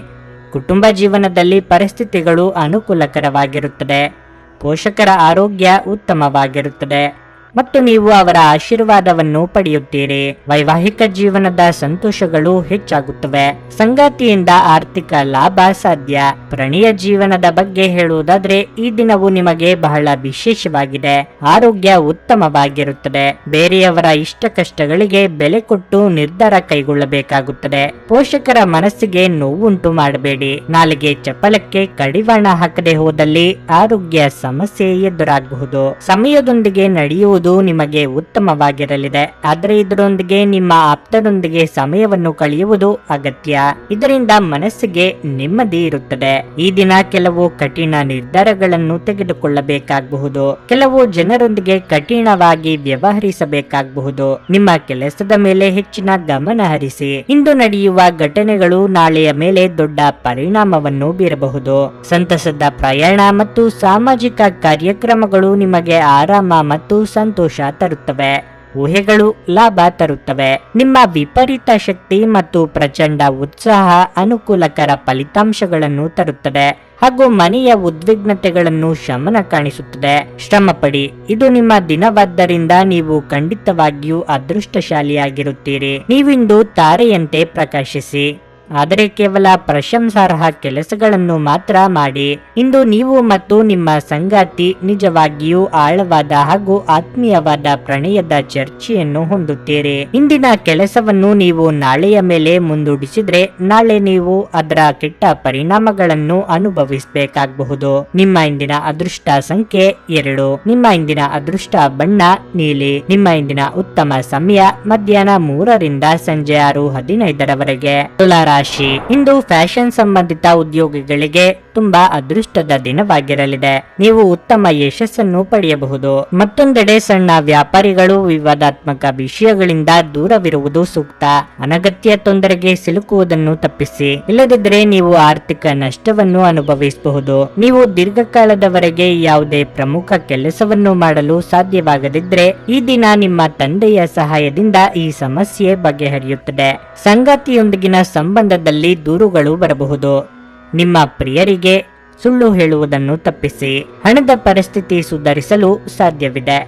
ಕುಟುಂಬ ಜೀವನದಲ್ಲಿ ಪರಿಸ್ಥಿತಿಗಳು ಅನುಕೂಲಕರವಾಗಿರುತ್ತದೆ. ಪೋಷಕರ ಆರೋಗ್ಯ ಉತ್ತಮವಾಗಿರುತ್ತದೆ ಮತ್ತು ನೀವು ಅವರ ಆಶೀರ್ವಾದವನ್ನು ಪಡೆಯುತ್ತೀರಿ. ವೈವಾಹಿಕ ಜೀವನದ ಸಂತೋಷಗಳು ಹೆಚ್ಚಾಗುತ್ತವೆ. ಸಂಗಾತಿಯಿಂದ ಆರ್ಥಿಕ ಲಾಭ ಸಾಧ್ಯ. ಪ್ರಣಯ ಜೀವನದ ಬಗ್ಗೆ ಹೇಳುವುದಾದ್ರೆ ಈ ದಿನವು ನಿಮಗೆ ಬಹಳ ವಿಶೇಷವಾಗಿದೆ. ಆರೋಗ್ಯ ಉತ್ತಮವಾಗಿರುತ್ತದೆ. ಬೇರೆಯವರ ಇಷ್ಟ ಕಷ್ಟಗಳಿಗೆ ಬೆಲೆ ಕೊಟ್ಟು ನಿರ್ಧಾರ ಕೈಗೊಳ್ಳಬೇಕಾಗುತ್ತದೆ. ಪೋಷಕರ ಮನಸ್ಸಿಗೆ ನೋವುಂಟು ಮಾಡಬೇಡಿ. ನಾಲಿಗೆ ಚಪಲಕ್ಕೆ ಕಡಿವಾಣ ಹಾಕದೆ ಹೋದಲ್ಲಿ ಆರೋಗ್ಯ ಸಮಸ್ಯೆ ಎದುರಾಗಬಹುದು. ಸಮಯದೊಂದಿಗೆ ನಡೆಯುವುದು ಮಾಡುವುದು ನಿಮಗೆ ಉತ್ತಮವಾಗಿರಲಿದೆ. ಆದರೆ ಇದರೊಂದಿಗೆ ನಿಮ್ಮ ಆಪ್ತರೊಂದಿಗೆ ಸಮಯವನ್ನು ಕಳೆಯುವುದು ಅಗತ್ಯ. ಇದರಿಂದ ಮನಸ್ಸಿಗೆ ನೆಮ್ಮದಿ ಇರುತ್ತದೆ. ಈ ದಿನ ಕೆಲವು ಕಠಿಣ ನಿರ್ಧಾರಗಳನ್ನು ತೆಗೆದುಕೊಳ್ಳಬೇಕಾಗಬಹುದು. ಕೆಲವು ಜನರೊಂದಿಗೆ ಕಠಿಣವಾಗಿ ವ್ಯವಹರಿಸಬೇಕಾಗಬಹುದು. ನಿಮ್ಮ ಕೆಲಸದ ಮೇಲೆ ಹೆಚ್ಚಿನ ಗಮನ ಹರಿಸಿ. ಇಂದು ನಡೆಯುವ ಘಟನೆಗಳು ನಾಳೆಯ ಮೇಲೆ ದೊಡ್ಡ ಪರಿಣಾಮವನ್ನು ಬೀರಬಹುದು. ಸಂತಸದ ಪ್ರಯಾಣ ಮತ್ತು ಸಾಮಾಜಿಕ ಕಾರ್ಯಕ್ರಮಗಳು ನಿಮಗೆ ಆರಾಮ ಮತ್ತು ಸಂತೋಷ ತರುತ್ತವೆ. ಊಹೆಗಳು ಲಾಭ ತರುತ್ತವೆ. ನಿಮ್ಮ ವಿಪರೀತ ಶಕ್ತಿ ಮತ್ತು ಪ್ರಚಂಡ ಉತ್ಸಾಹ ಅನುಕೂಲಕರ ಫಲಿತಾಂಶಗಳನ್ನು ತರುತ್ತದೆ ಹಾಗೂ ಮನೆಯ ಉದ್ವಿಗ್ನತೆಗಳನ್ನು ಶಮನ ಕಾಣಿಸುತ್ತದೆ. ಶ್ರಮಪಡಿ, ಇದು ನಿಮ್ಮ ದಿನವಾದ್ದರಿಂದ ನೀವು ಖಂಡಿತವಾಗಿಯೂ ಅದೃಷ್ಟಶಾಲಿಯಾಗಿರುತ್ತೀರಿ. ನೀವಿಂದು ತಾರೆಯಂತೆ ಪ್ರಕಾಶಿಸಿ. ಆದರೆ ಕೇವಲ ಪ್ರಶಂಸಾರ್ಹ ಕೆಲಸಗಳನ್ನು ಮಾತ್ರ ಮಾಡಿ. ಇಂದು ನೀವು ಮತ್ತು ನಿಮ್ಮ ಸಂಗಾತಿ ನಿಜವಾಗಿಯೂ ಆಳವಾದ ಹಾಗೂ ಆತ್ಮೀಯವಾದ ಪ್ರಣಯದ ಚರ್ಚೆಯನ್ನು ಹೊಂದುತ್ತೀರಿ. ಇಂದಿನ ಕೆಲಸವನ್ನು ನೀವು ನಾಳೆಯ ಮೇಲೆ ಮುಂದೂಡಿಸಿದ್ರೆ ನಾಳೆ ನೀವು ಅದರ ಕೆಟ್ಟ ಪರಿಣಾಮಗಳನ್ನು ಅನುಭವಿಸಬೇಕಾಗಬಹುದು. ನಿಮ್ಮ ಇಂದಿನ ಅದೃಷ್ಟ ಸಂಖ್ಯೆ 2. ನಿಮ್ಮ ಇಂದಿನ ಅದೃಷ್ಟ ಬಣ್ಣ ನೀಲಿ. ನಿಮ್ಮ ಇಂದಿನ ಉತ್ತಮ ಸಮಯ ಮಧ್ಯಾಹ್ನ 3 ರಿಂದ ಸಂಜೆ 6:15 ತುಲಾ ರಾಶಿ. ಇಂದು ಫ್ಯಾಷನ್ ಸಂಬಂಧಿತ ಉದ್ಯೋಗಿಗಳಿಗೆ ತುಂಬಾ ಅದೃಷ್ಟದ ದಿನವಾಗಿರಲಿದೆ. ನೀವು ಉತ್ತಮ ಯಶಸ್ಸನ್ನು ಪಡೆಯಬಹುದು. ಮತ್ತೊಂದೆಡೆ ಸಣ್ಣ ವ್ಯಾಪಾರಿಗಳು ವಿವಾದಾತ್ಮಕ ವಿಷಯಗಳಿಂದ ದೂರವಿರುವುದು ಸೂಕ್ತ. ಅನಗತ್ಯ ತೊಂದರೆಗೆ ಸಿಲುಕುವುದನ್ನು ತಪ್ಪಿಸಿ. ಇಲ್ಲದಿದ್ದರೆ ನೀವು ಆರ್ಥಿಕ ನಷ್ಟವನ್ನು ಅನುಭವಿಸಬಹುದು. ನೀವು ದೀರ್ಘಕಾಲದವರೆಗೆ ಯಾವುದೇ ಪ್ರಮುಖ ಕೆಲಸವನ್ನು ಮಾಡಲು ಸಾಧ್ಯವಾಗದಿದ್ದರೆ ಈ ದಿನ ನಿಮ್ಮ ತಂದೆಯ ಸಹಾಯದಿಂದ ಈ ಸಮಸ್ಯೆ ಬಗೆಹರಿಯುತ್ತದೆ. ಸಂಗಾತಿಯೊಂದಿಗಿನ ಸಂಬಂಧದಲ್ಲಿ ದೂರುಗಳು ಬರಬಹುದು. ನಿಮ್ಮ ಪ್ರಿಯರಿಗೆ ಸುಳ್ಳು ಹೇಳುವುದನ್ನು ತಪ್ಪಿಸಿ. ಹಣದ ಪರಿಸ್ಥಿತಿ ಸುಧಾರಿಸಲು ಸಾಧ್ಯವಿದೆ.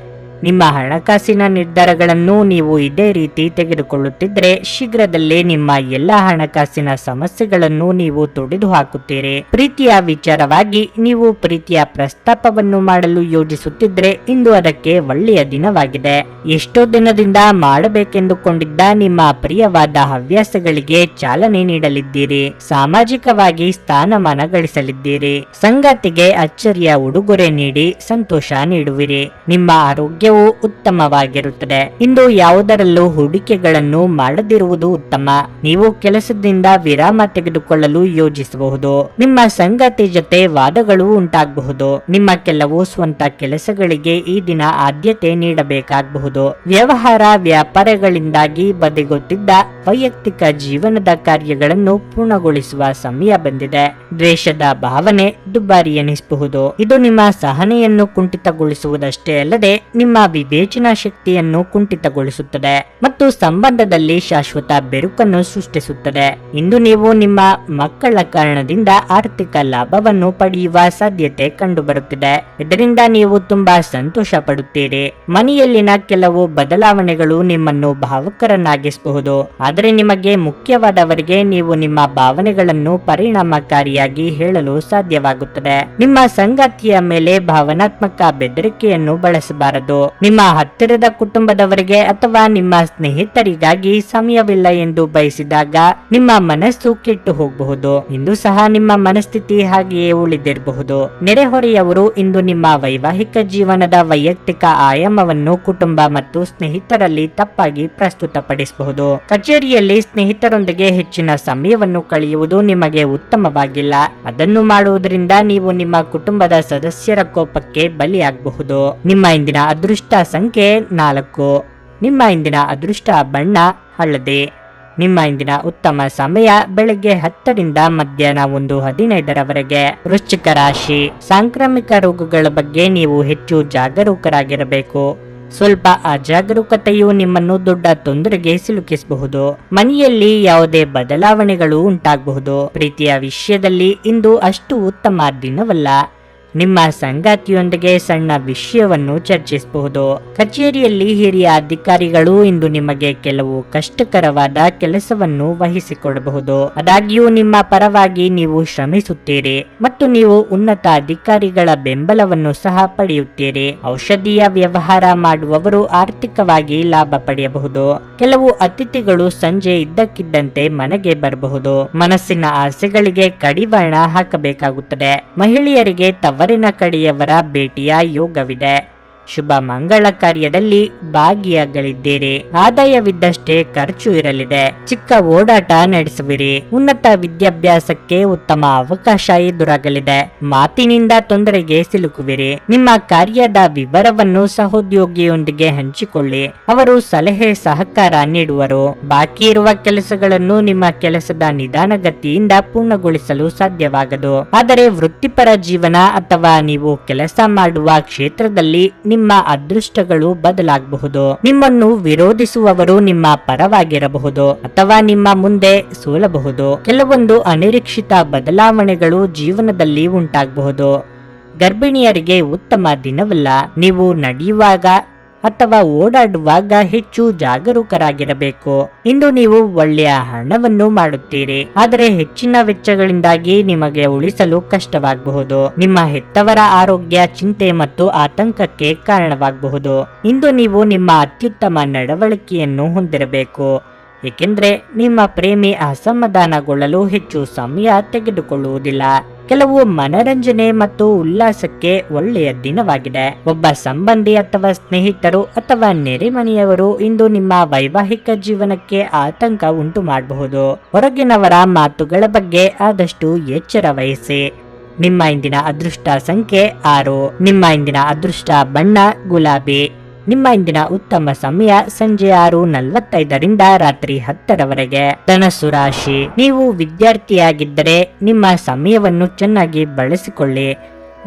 ನಿಮ್ಮ ಹಣಕಾಸಿನ ನಿರ್ಧಾರಗಳನ್ನು ನೀವು ಇದೇ ರೀತಿ ತೆಗೆದುಕೊಳ್ಳುತ್ತಿದ್ದರೆ ಶೀಘ್ರದಲ್ಲೇ ನಿಮ್ಮ ಎಲ್ಲ ಹಣಕಾಸಿನ ಸಮಸ್ಯೆಗಳನ್ನು ನೀವು ತೊಡೆದು ಹಾಕುತ್ತೀರಿ. ಪ್ರೀತಿಯ ವಿಚಾರವಾಗಿ ನೀವು ಪ್ರೀತಿಯ ಪ್ರಸ್ತಾಪವನ್ನು ಮಾಡಲು ಯೋಜಿಸುತ್ತಿದ್ದರೆ ಇಂದು ಅದಕ್ಕೆ ಒಳ್ಳೆಯ ದಿನವಾಗಿದೆ. ಎಷ್ಟೋ ದಿನದಿಂದ ಮಾಡಬೇಕೆಂದುಕೊಂಡಿದ್ದ ನಿಮ್ಮ ಪ್ರಿಯವಾದ ಹವ್ಯಾಸಗಳಿಗೆ ಚಾಲನೆ ನೀಡಲಿದ್ದೀರಿ. ಸಾಮಾಜಿಕವಾಗಿ ಸ್ಥಾನಮಾನ ಗಳಿಸಲಿದ್ದೀರಿ. ಸಂಗಾತಿಗೆ ಅಚ್ಚರಿಯ ಉಡುಗೊರೆ ನೀಡಿ ಸಂತೋಷ ನೀಡುವಿರಿ. ನಿಮ್ಮ ಆರೋಗ್ಯ ಉತ್ತಮವಾಗಿರುತ್ತದೆ. ಇಂದು ಯಾವುದರಲ್ಲೂ ಹೂಡಿಕೆಗಳನ್ನು ಮಾಡದಿರುವುದು ಉತ್ತಮ. ನೀವು ಕೆಲಸದಿಂದ ವಿರಾಮ ತೆಗೆದುಕೊಳ್ಳಲು ಯೋಜಿಸಬಹುದು. ನಿಮ್ಮ ಸಂಗಾತಿ ಜೊತೆ ವಾದಗಳು ಉಂಟಾಗಬಹುದು. ನಿಮ್ಮ ಕೆಲವು ಸ್ವಂತ ಕೆಲಸಗಳಿಗೆ ಈ ದಿನ ಆದ್ಯತೆ ನೀಡಬೇಕಾಗಬಹುದು. ವ್ಯವಹಾರ ವ್ಯಾಪಾರಗಳಿಂದಾಗಿ ಬದಿಗೊತ್ತಿದ್ದ ವೈಯಕ್ತಿಕ ಜೀವನದ ಕಾರ್ಯಗಳನ್ನು ಪೂರ್ಣಗೊಳಿಸುವ ಸಮಯ ಬಂದಿದೆ. ದ್ವೇಷದ ಭಾವನೆ ದುಬಾರಿ ಎನಿಸಬಹುದು. ಇದು ನಿಮ್ಮ ಸಹನೆಯನ್ನು ಕುಂಠಿತಗೊಳಿಸುವುದಷ್ಟೇ ಅಲ್ಲದೆ ನಿಮ್ಮ ವಿವೇಚನಾ ಶಕ್ತಿಯನ್ನು ಕುಂಠಿತಗೊಳಿಸುತ್ತದೆ ಮತ್ತು ಸಂಬಂಧದಲ್ಲಿ ಶಾಶ್ವತ ಬೆರುಕನ್ನು ಸೃಷ್ಟಿಸುತ್ತದೆ. ಇಂದು ನೀವು ನಿಮ್ಮ ಮಕ್ಕಳ ಕಾರಣದಿಂದ ಆರ್ಥಿಕ ಲಾಭವನ್ನು ಪಡೆಯುವ ಸಾಧ್ಯತೆ ಕಂಡುಬರುತ್ತಿದೆ. ಇದರಿಂದ ನೀವು ತುಂಬಾ ಸಂತೋಷ ಪಡುತ್ತೀರಿ. ಮನೆಯಲ್ಲಿನ ಕೆಲವು ಬದಲಾವಣೆಗಳು ನಿಮ್ಮನ್ನು ಭಾವುಕರನ್ನಾಗಿಸಬಹುದು. ಆದರೆ ನಿಮಗೆ ಮುಖ್ಯವಾದವರಿಗೆ ನೀವು ನಿಮ್ಮ ಭಾವನೆಗಳನ್ನು ಪರಿಣಾಮಕಾರಿಯಾಗಿ ಹೇಳಲು ಸಾಧ್ಯವಾಗುತ್ತದೆ. ನಿಮ್ಮ ಸಂಗಾತಿಯ ಮೇಲೆ ಭಾವನಾತ್ಮಕ ಬೆದರಿಕೆಯನ್ನು ಬಳಸಬಾರದು. ನಿಮ್ಮ ಹತ್ತಿರದ ಕುಟುಂಬದವರಿಗೆ ಅಥವಾ ನಿಮ್ಮ ಸ್ನೇಹಿತರಿಗಾಗಿ ಸಮಯವಿಲ್ಲ ಎಂದು ಬಯಸಿದಾಗ ನಿಮ್ಮ ಮನಸ್ಸು ಕೆಟ್ಟು ಹೋಗಬಹುದು. ಇಂದು ಸಹ ನಿಮ್ಮ ಮನಸ್ಥಿತಿ ಹಾಗೆಯೇ ಉಳಿದಿರಬಹುದು. ನೆರೆಹೊರೆಯವರು ಇಂದು ನಿಮ್ಮ ವೈವಾಹಿಕ ಜೀವನದ ವೈಯಕ್ತಿಕ ಆಯಾಮವನ್ನು ಕುಟುಂಬ ಮತ್ತು ಸ್ನೇಹಿತರಲ್ಲಿ ತಪ್ಪಾಗಿ ಪ್ರಸ್ತುತಪಡಿಸಬಹುದು. ಕಚೇರಿಯಲ್ಲಿ ಸ್ನೇಹಿತರೊಂದಿಗೆ ಹೆಚ್ಚಿನ ಸಮಯವನ್ನು ಕಳೆಯುವುದು ನಿಮಗೆ ಉತ್ತಮವಾಗಿಲ್ಲ. ಅದನ್ನು ಮಾಡುವುದರಿಂದ ನೀವು ನಿಮ್ಮ ಕುಟುಂಬದ ಸದಸ್ಯರ ಕೋಪಕ್ಕೆ ಬಲಿಯಾಗಬಹುದು. ನಿಮ್ಮ ಇಂದಿನ ಅದೃಷ್ಟ ಸಂಖ್ಯೆ 4. ನಿಮ್ಮ ಇಂದಿನ ಅದೃಷ್ಟ ಬಣ್ಣ ಹಳದಿ. ನಿಮ್ಮ ಇಂದಿನ ಉತ್ತಮ ಸಮಯ ಬೆಳಗ್ಗೆ 10 ರಿಂದ ಮಧ್ಯಾಹ್ನ 1:15 ವೃಶ್ಚಿಕ ರಾಶಿ. ಸಾಂಕ್ರಾಮಿಕ ರೋಗಗಳ ಬಗ್ಗೆ ನೀವು ಹೆಚ್ಚು ಜಾಗರೂಕರಾಗಿರಬೇಕು. ಸ್ವಲ್ಪ ಅಜಾಗರೂಕತೆಯು ನಿಮ್ಮನ್ನು ದೊಡ್ಡ ತೊಂದರೆಗೆ ಸಿಲುಕಿಸಬಹುದು. ಮನೆಯಲ್ಲಿ ಯಾವುದೇ ಬದಲಾವಣೆಗಳು ಉಂಟಾಗಬಹುದು. ಪ್ರೀತಿಯ ವಿಷಯದಲ್ಲಿ ಇಂದು ಅಷ್ಟು ಉತ್ತಮ ದಿನವಲ್ಲ. ನಿಮ್ಮ ಸಂಗಾತಿಯೊಂದಿಗೆ ಸಣ್ಣ ವಿಷಯವನ್ನು ಚರ್ಚಿಸಬಹುದು. ಕಚೇರಿಯಲ್ಲಿ ಹಿರಿಯ ಅಧಿಕಾರಿಗಳು ಇಂದು ನಿಮಗೆ ಕೆಲವು ಕಷ್ಟಕರವಾದ ಕೆಲಸವನ್ನು ವಹಿಸಿಕೊಡಬಹುದು. ಆದಾಗ್ಯೂ ನಿಮ್ಮ ಪರವಾಗಿ ನೀವು ಶ್ರಮಿಸುತ್ತೀರಿ ಮತ್ತು ನೀವು ಉನ್ನತ ಅಧಿಕಾರಿಗಳ ಬೆಂಬಲವನ್ನು ಸಹ ಪಡೆಯುತ್ತೀರಿ. ಔಷಧೀಯ ವ್ಯವಹಾರ ಮಾಡುವವರು ಆರ್ಥಿಕವಾಗಿ ಲಾಭ ಪಡೆಯಬಹುದು. ಕೆಲವು ಅತಿಥಿಗಳು ಸಂಜೆ ಇದ್ದಕ್ಕಿದ್ದಂತೆ ಮನೆಗೆ ಬರಬಹುದು. ಮನಸ್ಸಿನ ಆಸೆಗಳಿಗೆ ಕಡಿವಾಣ ಹಾಕಬೇಕಾಗುತ್ತದೆ. ಮಹಿಳೆಯರಿಗೆ ತವರಿನ ಕಡೆಯವರ ಭೇಟಿಯ ಯೋಗವಿದೆ. ಶುಭ ಮಂಗಳ ಕಾರ್ಯದಲ್ಲಿ ಭಾಗಿಯಾಗಲಿದ್ದೀರಿ. ಆದಾಯವಿದ್ದಷ್ಟೇ ಖರ್ಚು ಇರಲಿದೆ. ಚಿಕ್ಕ ಓಡಾಟ ನಡೆಸುವಿರಿ. ಉನ್ನತ ವಿದ್ಯಾಭ್ಯಾಸಕ್ಕೆ ಉತ್ತಮ ಅವಕಾಶ ಎದುರಾಗಲಿದೆ. ಮಾತಿನಿಂದ ತೊಂದರೆಗೆ ಸಿಲುಕುವಿರಿ. ನಿಮ್ಮ ಕಾರ್ಯದ ವಿವರವನ್ನು ಸಹೋದ್ಯೋಗಿಯೊಂದಿಗೆ ಹಂಚಿಕೊಳ್ಳಿ. ಅವರು ಸಲಹೆ ಸಹಕಾರ ನೀಡುವರು. ಬಾಕಿ ಇರುವ ಕೆಲಸಗಳನ್ನು ನಿಮ್ಮ ಕೆಲಸದ ನಿಧಾನಗತಿಯಿಂದ ಪೂರ್ಣಗೊಳಿಸಲು ಸಾಧ್ಯವಾಗದು. ಆದರೆ ವೃತ್ತಿಪರ ಜೀವನ ಅಥವಾ ನೀವು ಕೆಲಸ ಮಾಡುವ ಕ್ಷೇತ್ರದಲ್ಲಿ ನಿಮ್ಮ ಅದೃಷ್ಟಗಳು ಬದಲಾಗಬಹುದು. ನಿಮ್ಮನ್ನು ವಿರೋಧಿಸುವವರು ನಿಮ್ಮ ಪರವಾಗಿರಬಹುದು ಅಥವಾ ನಿಮ್ಮ ಮುಂದೆ ಸೋಲಬಹುದು. ಕೆಲವೊಂದು ಅನಿರೀಕ್ಷಿತ ಬದಲಾವಣೆಗಳು ಜೀವನದಲ್ಲಿ ಉಂಟಾಗಬಹುದು. ಗರ್ಭಿಣಿಯರಿಗೆ ಉತ್ತಮ ದಿನವಲ್ಲ. ನೀವು ನಡೆಯುವಾಗ ಅಥವಾ ಓಡಾಡುವಾಗ ಹೆಚ್ಚು ಜಾಗರೂಕರಾಗಿರಬೇಕು. ಇಂದು ನೀವು ಒಳ್ಳೆಯ ಹಣವನ್ನು ಮಾಡುತ್ತೀರಿ, ಆದರೆ ಹೆಚ್ಚಿನ ವೆಚ್ಚಗಳಿಂದಾಗಿ ನಿಮಗೆ ಉಳಿಸಲು ಕಷ್ಟವಾಗಬಹುದು. ನಿಮ್ಮ ಹೆತ್ತವರ ಆರೋಗ್ಯ ಚಿಂತೆ ಮತ್ತು ಆತಂಕಕ್ಕೆ ಕಾರಣವಾಗಬಹುದು. ಇಂದು ನೀವು ನಿಮ್ಮ ಅತ್ಯುತ್ತಮ ನಡವಳಿಕೆಯನ್ನು ಹೊಂದಿರಬೇಕು, ಏಕೆಂದರೆ ನಿಮ್ಮ ಪ್ರೇಮಿ ಅಸಮಾಧಾನಗೊಳ್ಳಲು ಹೆಚ್ಚು ಸಮಯ ತೆಗೆದುಕೊಳ್ಳುವುದಿಲ್ಲ. ಕೆಲವು ಮನರಂಜನೆ ಮತ್ತು ಉಲ್ಲಾಸಕ್ಕೆ ಒಳ್ಳೆಯ ದಿನವಾಗಿದೆ. ಒಬ್ಬ ಸಂಬಂಧಿ ಅಥವಾ ಸ್ನೇಹಿತರು ಅಥವಾ ನೆರೆಮನೆಯವರು ಇಂದು ನಿಮ್ಮ ವೈವಾಹಿಕ ಜೀವನಕ್ಕೆ ಆತಂಕ ಉಂಟು ಮಾಡಬಹುದು. ಹೊರಗಿನವರ ಮಾತುಗಳ ಬಗ್ಗೆ ಆದಷ್ಟು ಎಚ್ಚರ ವಹಿಸಿ. ನಿಮ್ಮ ಇಂದಿನ ಅದೃಷ್ಟ ಸಂಖ್ಯೆ 6. ನಿಮ್ಮ ಇಂದಿನ ಅದೃಷ್ಟ ಬಣ್ಣ ಗುಲಾಬಿ. ನಿಮ್ಮ ಇಂದಿನ ಉತ್ತಮ ಸಮಯ ಸಂಜೆ 6:45ರಿಂದ ರಾತ್ರಿ 10ರವರೆಗೆ. ಧನಸ್ಸು ರಾಶಿ. ನೀವು ವಿದ್ಯಾರ್ಥಿಯಾಗಿದ್ದರೆ ನಿಮ್ಮ ಸಮಯವನ್ನು ಚೆನ್ನಾಗಿ ಬಳಸಿಕೊಳ್ಳಿ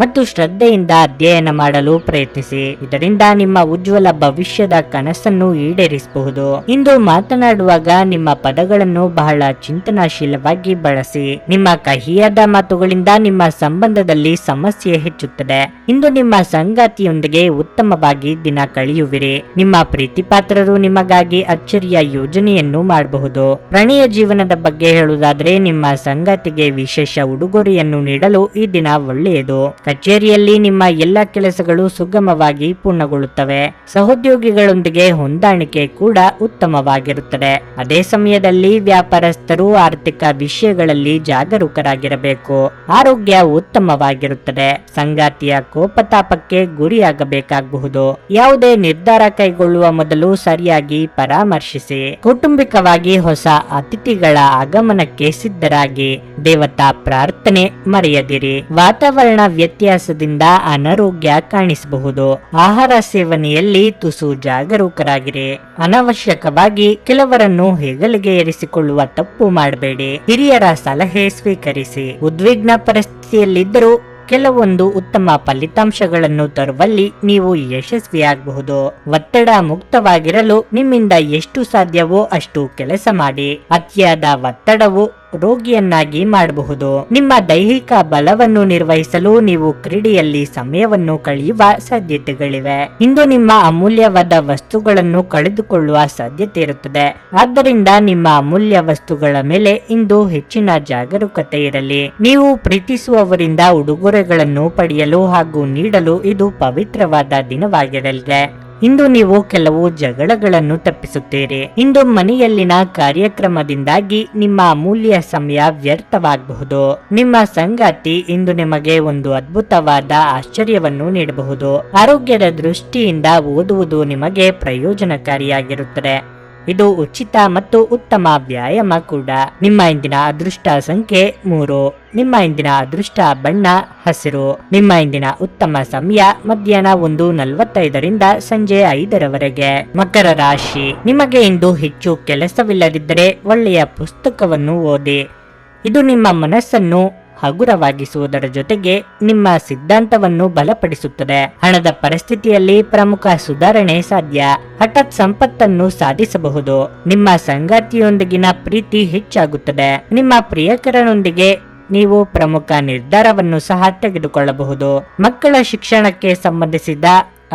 ಮತ್ತು ಶ್ರದ್ಧೆಯಿಂದ ಅಧ್ಯಯನ ಮಾಡಲು ಪ್ರಯತ್ನಿಸಿ. ಇದರಿಂದ ನಿಮ್ಮ ಉಜ್ವಲ ಭವಿಷ್ಯದ ಕನಸನ್ನು ಈಡೇರಿಸಬಹುದು. ಇಂದು ಮಾತನಾಡುವಾಗ ನಿಮ್ಮ ಪದಗಳನ್ನು ಬಹಳ ಚಿಂತನಾಶೀಲವಾಗಿ ಬಳಸಿ. ನಿಮ್ಮ ಕಹಿಯಾದ ಮಾತುಗಳಿಂದ ನಿಮ್ಮ ಸಂಬಂಧದಲ್ಲಿ ಸಮಸ್ಯೆ ಹೆಚ್ಚುತ್ತದೆ. ಇಂದು ನಿಮ್ಮ ಸಂಗಾತಿಯೊಂದಿಗೆ ಉತ್ತಮವಾಗಿ ದಿನ ಕಳೆಯುವಿರಿ. ನಿಮ್ಮ ಪ್ರೀತಿಪಾತ್ರರು ನಿಮಗಾಗಿ ಅಚ್ಚರಿಯ ಯೋಜನೆಯನ್ನು ಮಾಡಬಹುದು. ಪ್ರಣಯ ಜೀವನದ ಬಗ್ಗೆ ಹೇಳುವುದಾದ್ರೆ ನಿಮ್ಮ ಸಂಗಾತಿಗೆ ವಿಶೇಷ ಉಡುಗೊರೆಯನ್ನು ನೀಡಲು ಈ ದಿನ ಒಳ್ಳೆಯದು. ಕಚೇರಿಯಲ್ಲಿ ನಿಮ್ಮ ಎಲ್ಲ ಕೆಲಸಗಳು ಸುಗಮವಾಗಿ ಪೂರ್ಣಗೊಳ್ಳುತ್ತವೆ. ಸಹೋದ್ಯೋಗಿಗಳೊಂದಿಗೆ ಹೊಂದಾಣಿಕೆ ಕೂಡ ಉತ್ತಮವಾಗಿರುತ್ತದೆ. ಅದೇ ಸಮಯದಲ್ಲಿ ವ್ಯಾಪಾರಸ್ಥರು ಆರ್ಥಿಕ ವಿಷಯಗಳಲ್ಲಿ ಜಾಗರೂಕರಾಗಿರಬೇಕು. ಆರೋಗ್ಯ ಉತ್ತಮವಾಗಿರುತ್ತದೆ. ಸಂಗಾತಿಯ ಕೋಪತಾಪಕ್ಕೆ ಗುರಿಯಾಗಬೇಕಾಗಬಹುದು. ಯಾವುದೇ ನಿರ್ಧಾರ ಕೈಗೊಳ್ಳುವ ಮೊದಲು ಸರಿಯಾಗಿ ಪರಾಮರ್ಶಿಸಿ. ಕೌಟುಂಬಿಕವಾಗಿ ಹೊಸ ಅತಿಥಿಗಳ ಆಗಮನಕ್ಕೆ ಸಿದ್ಧರಾಗಿ. ದೇವತಾ ಪ್ರಾರ್ಥನೆ ಮರೆಯದಿರಿ. ವಾತಾವರಣ ವ್ಯತ್ಯಾಸದಿಂದ ಅನಾರೋಗ್ಯ ಕಾಣಿಸಬಹುದು. ಆಹಾರ ಸೇವನೆಯಲ್ಲಿ ತುಸು ಜಾಗರೂಕರಾಗಿರಿ. ಅನಾವಶ್ಯಕವಾಗಿ ಕೆಲವರನ್ನು ಹೆಗಲಿಗೆ ಏರಿಸಿಕೊಳ್ಳುವ ತಪ್ಪು ಮಾಡಬೇಡಿ. ಹಿರಿಯರ ಸಲಹೆ ಸ್ವೀಕರಿಸಿ. ಉದ್ವಿಗ್ನ ಪರಿಸ್ಥಿತಿಯಲ್ಲಿದ್ದರೂ ಕೆಲವೊಂದು ಉತ್ತಮ ಫಲಿತಾಂಶಗಳನ್ನು ತರುವಲ್ಲಿ ನೀವು ಯಶಸ್ವಿಯಾಗಬಹುದು. ಒತ್ತಡ ಮುಕ್ತವಾಗಿರಲು ನಿಮ್ಮಿಂದ ಎಷ್ಟು ಸಾಧ್ಯವೋ ಅಷ್ಟು ಕೆಲಸ ಮಾಡಿ. ಅತಿಯಾದ ಒತ್ತಡವು ರೋಗಿಯನ್ನಾಗಿ ಮಾಡಬಹುದು. ನಿಮ್ಮ ದೈಹಿಕ ಬಲವನ್ನು ನಿರ್ವಹಿಸಲು ನೀವು ಕ್ರೀಡೆಯಲ್ಲಿ ಸಮಯವನ್ನು ಕಳೆಯುವ ಸಾಧ್ಯತೆಗಳಿವೆ. ಇಂದು ನಿಮ್ಮ ಅಮೂಲ್ಯವಾದ ವಸ್ತುಗಳನ್ನು ಕಳೆದುಕೊಳ್ಳುವ ಸಾಧ್ಯತೆ ಇರುತ್ತದೆ. ಆದ್ದರಿಂದ ನಿಮ್ಮ ಅಮೂಲ್ಯ ವಸ್ತುಗಳ ಮೇಲೆ ಇಂದು ಹೆಚ್ಚಿನ ಜಾಗರೂಕತೆ ಇರಲಿ. ನೀವು ಪ್ರೀತಿಸುವವರಿಂದ ಉಡುಗೊರೆಗಳನ್ನು ಪಡೆಯಲು ಹಾಗೂ ನೀಡಲು ಇದು ಪವಿತ್ರವಾದ ದಿನವಾಗಿರಲಿದೆ. ಇಂದು ನೀವು ಕೆಲವು ಜಗಳಗಳನ್ನು ತಪ್ಪಿಸುತ್ತೀರಿ. ಇಂದು ಮನೆಯಲ್ಲಿನ ಕಾರ್ಯಕ್ರಮದಿಂದಾಗಿ ನಿಮ್ಮ ಅಮೂಲ್ಯ ಸಮಯ ವ್ಯರ್ಥವಾಗಬಹುದು. ನಿಮ್ಮ ಸಂಗಾತಿ ಇಂದು ನಿಮಗೆ ಒಂದು ಅದ್ಭುತವಾದ ಆಶ್ಚರ್ಯವನ್ನು ನೀಡಬಹುದು. ಆರೋಗ್ಯದ ದೃಷ್ಟಿಯಿಂದ ಓದುವುದು ನಿಮಗೆ ಪ್ರಯೋಜನಕಾರಿಯಾಗಿರುತ್ತದೆ. ಇದು ಉಚಿತ ಮತ್ತು ಉತ್ತಮ ವ್ಯಾಯಾಮ ಕೂಡ. ನಿಮ್ಮ ಇಂದಿನ ಅದೃಷ್ಟ ಸಂಖ್ಯೆ 3. ನಿಮ್ಮ ಇಂದಿನ ಅದೃಷ್ಟ ಬಣ್ಣ ಹಸಿರು. ನಿಮ್ಮ ಇಂದಿನ ಉತ್ತಮ ಸಮಯ ಮಧ್ಯಾಹ್ನ 1:45ರಿಂದ ಸಂಜೆ 5ರವರೆಗೆ. ಮಕರ ರಾಶಿ. ನಿಮಗೆ ಇಂದು ಹೆಚ್ಚು ಕೆಲಸವಿಲ್ಲದಿದ್ದರೆ ಒಳ್ಳೆಯ ಪುಸ್ತಕವನ್ನು ಓದಿ. ಇದು ನಿಮ್ಮ ಮನಸ್ಸನ್ನು ಹಗುರವಾಗಿಸುವುದರ ಜೊತೆಗೆ ನಿಮ್ಮ ಸಿದ್ಧಾಂತವನ್ನು ಬಲಪಡಿಸುತ್ತದೆ. ಹಣದ ಪರಿಸ್ಥಿತಿಯಲ್ಲಿ ಪ್ರಮುಖ ಸುಧಾರಣೆ ಸಾಧ್ಯ. ಹಠಾತ್ ಸಂಪತ್ತನ್ನು ಸಾಧಿಸಬಹುದು. ನಿಮ್ಮ ಸಂಗಾತಿಯೊಂದಿಗಿನ ಪ್ರೀತಿ ಹೆಚ್ಚಾಗುತ್ತದೆ. ನಿಮ್ಮ ಪ್ರಿಯಕರನೊಂದಿಗೆ ನೀವು ಪ್ರಮುಖ ನಿರ್ಧಾರವನ್ನು ಸಹ ತೆಗೆದುಕೊಳ್ಳಬಹುದು. ಮಕ್ಕಳ ಶಿಕ್ಷಣಕ್ಕೆ ಸಂಬಂಧಿಸಿದ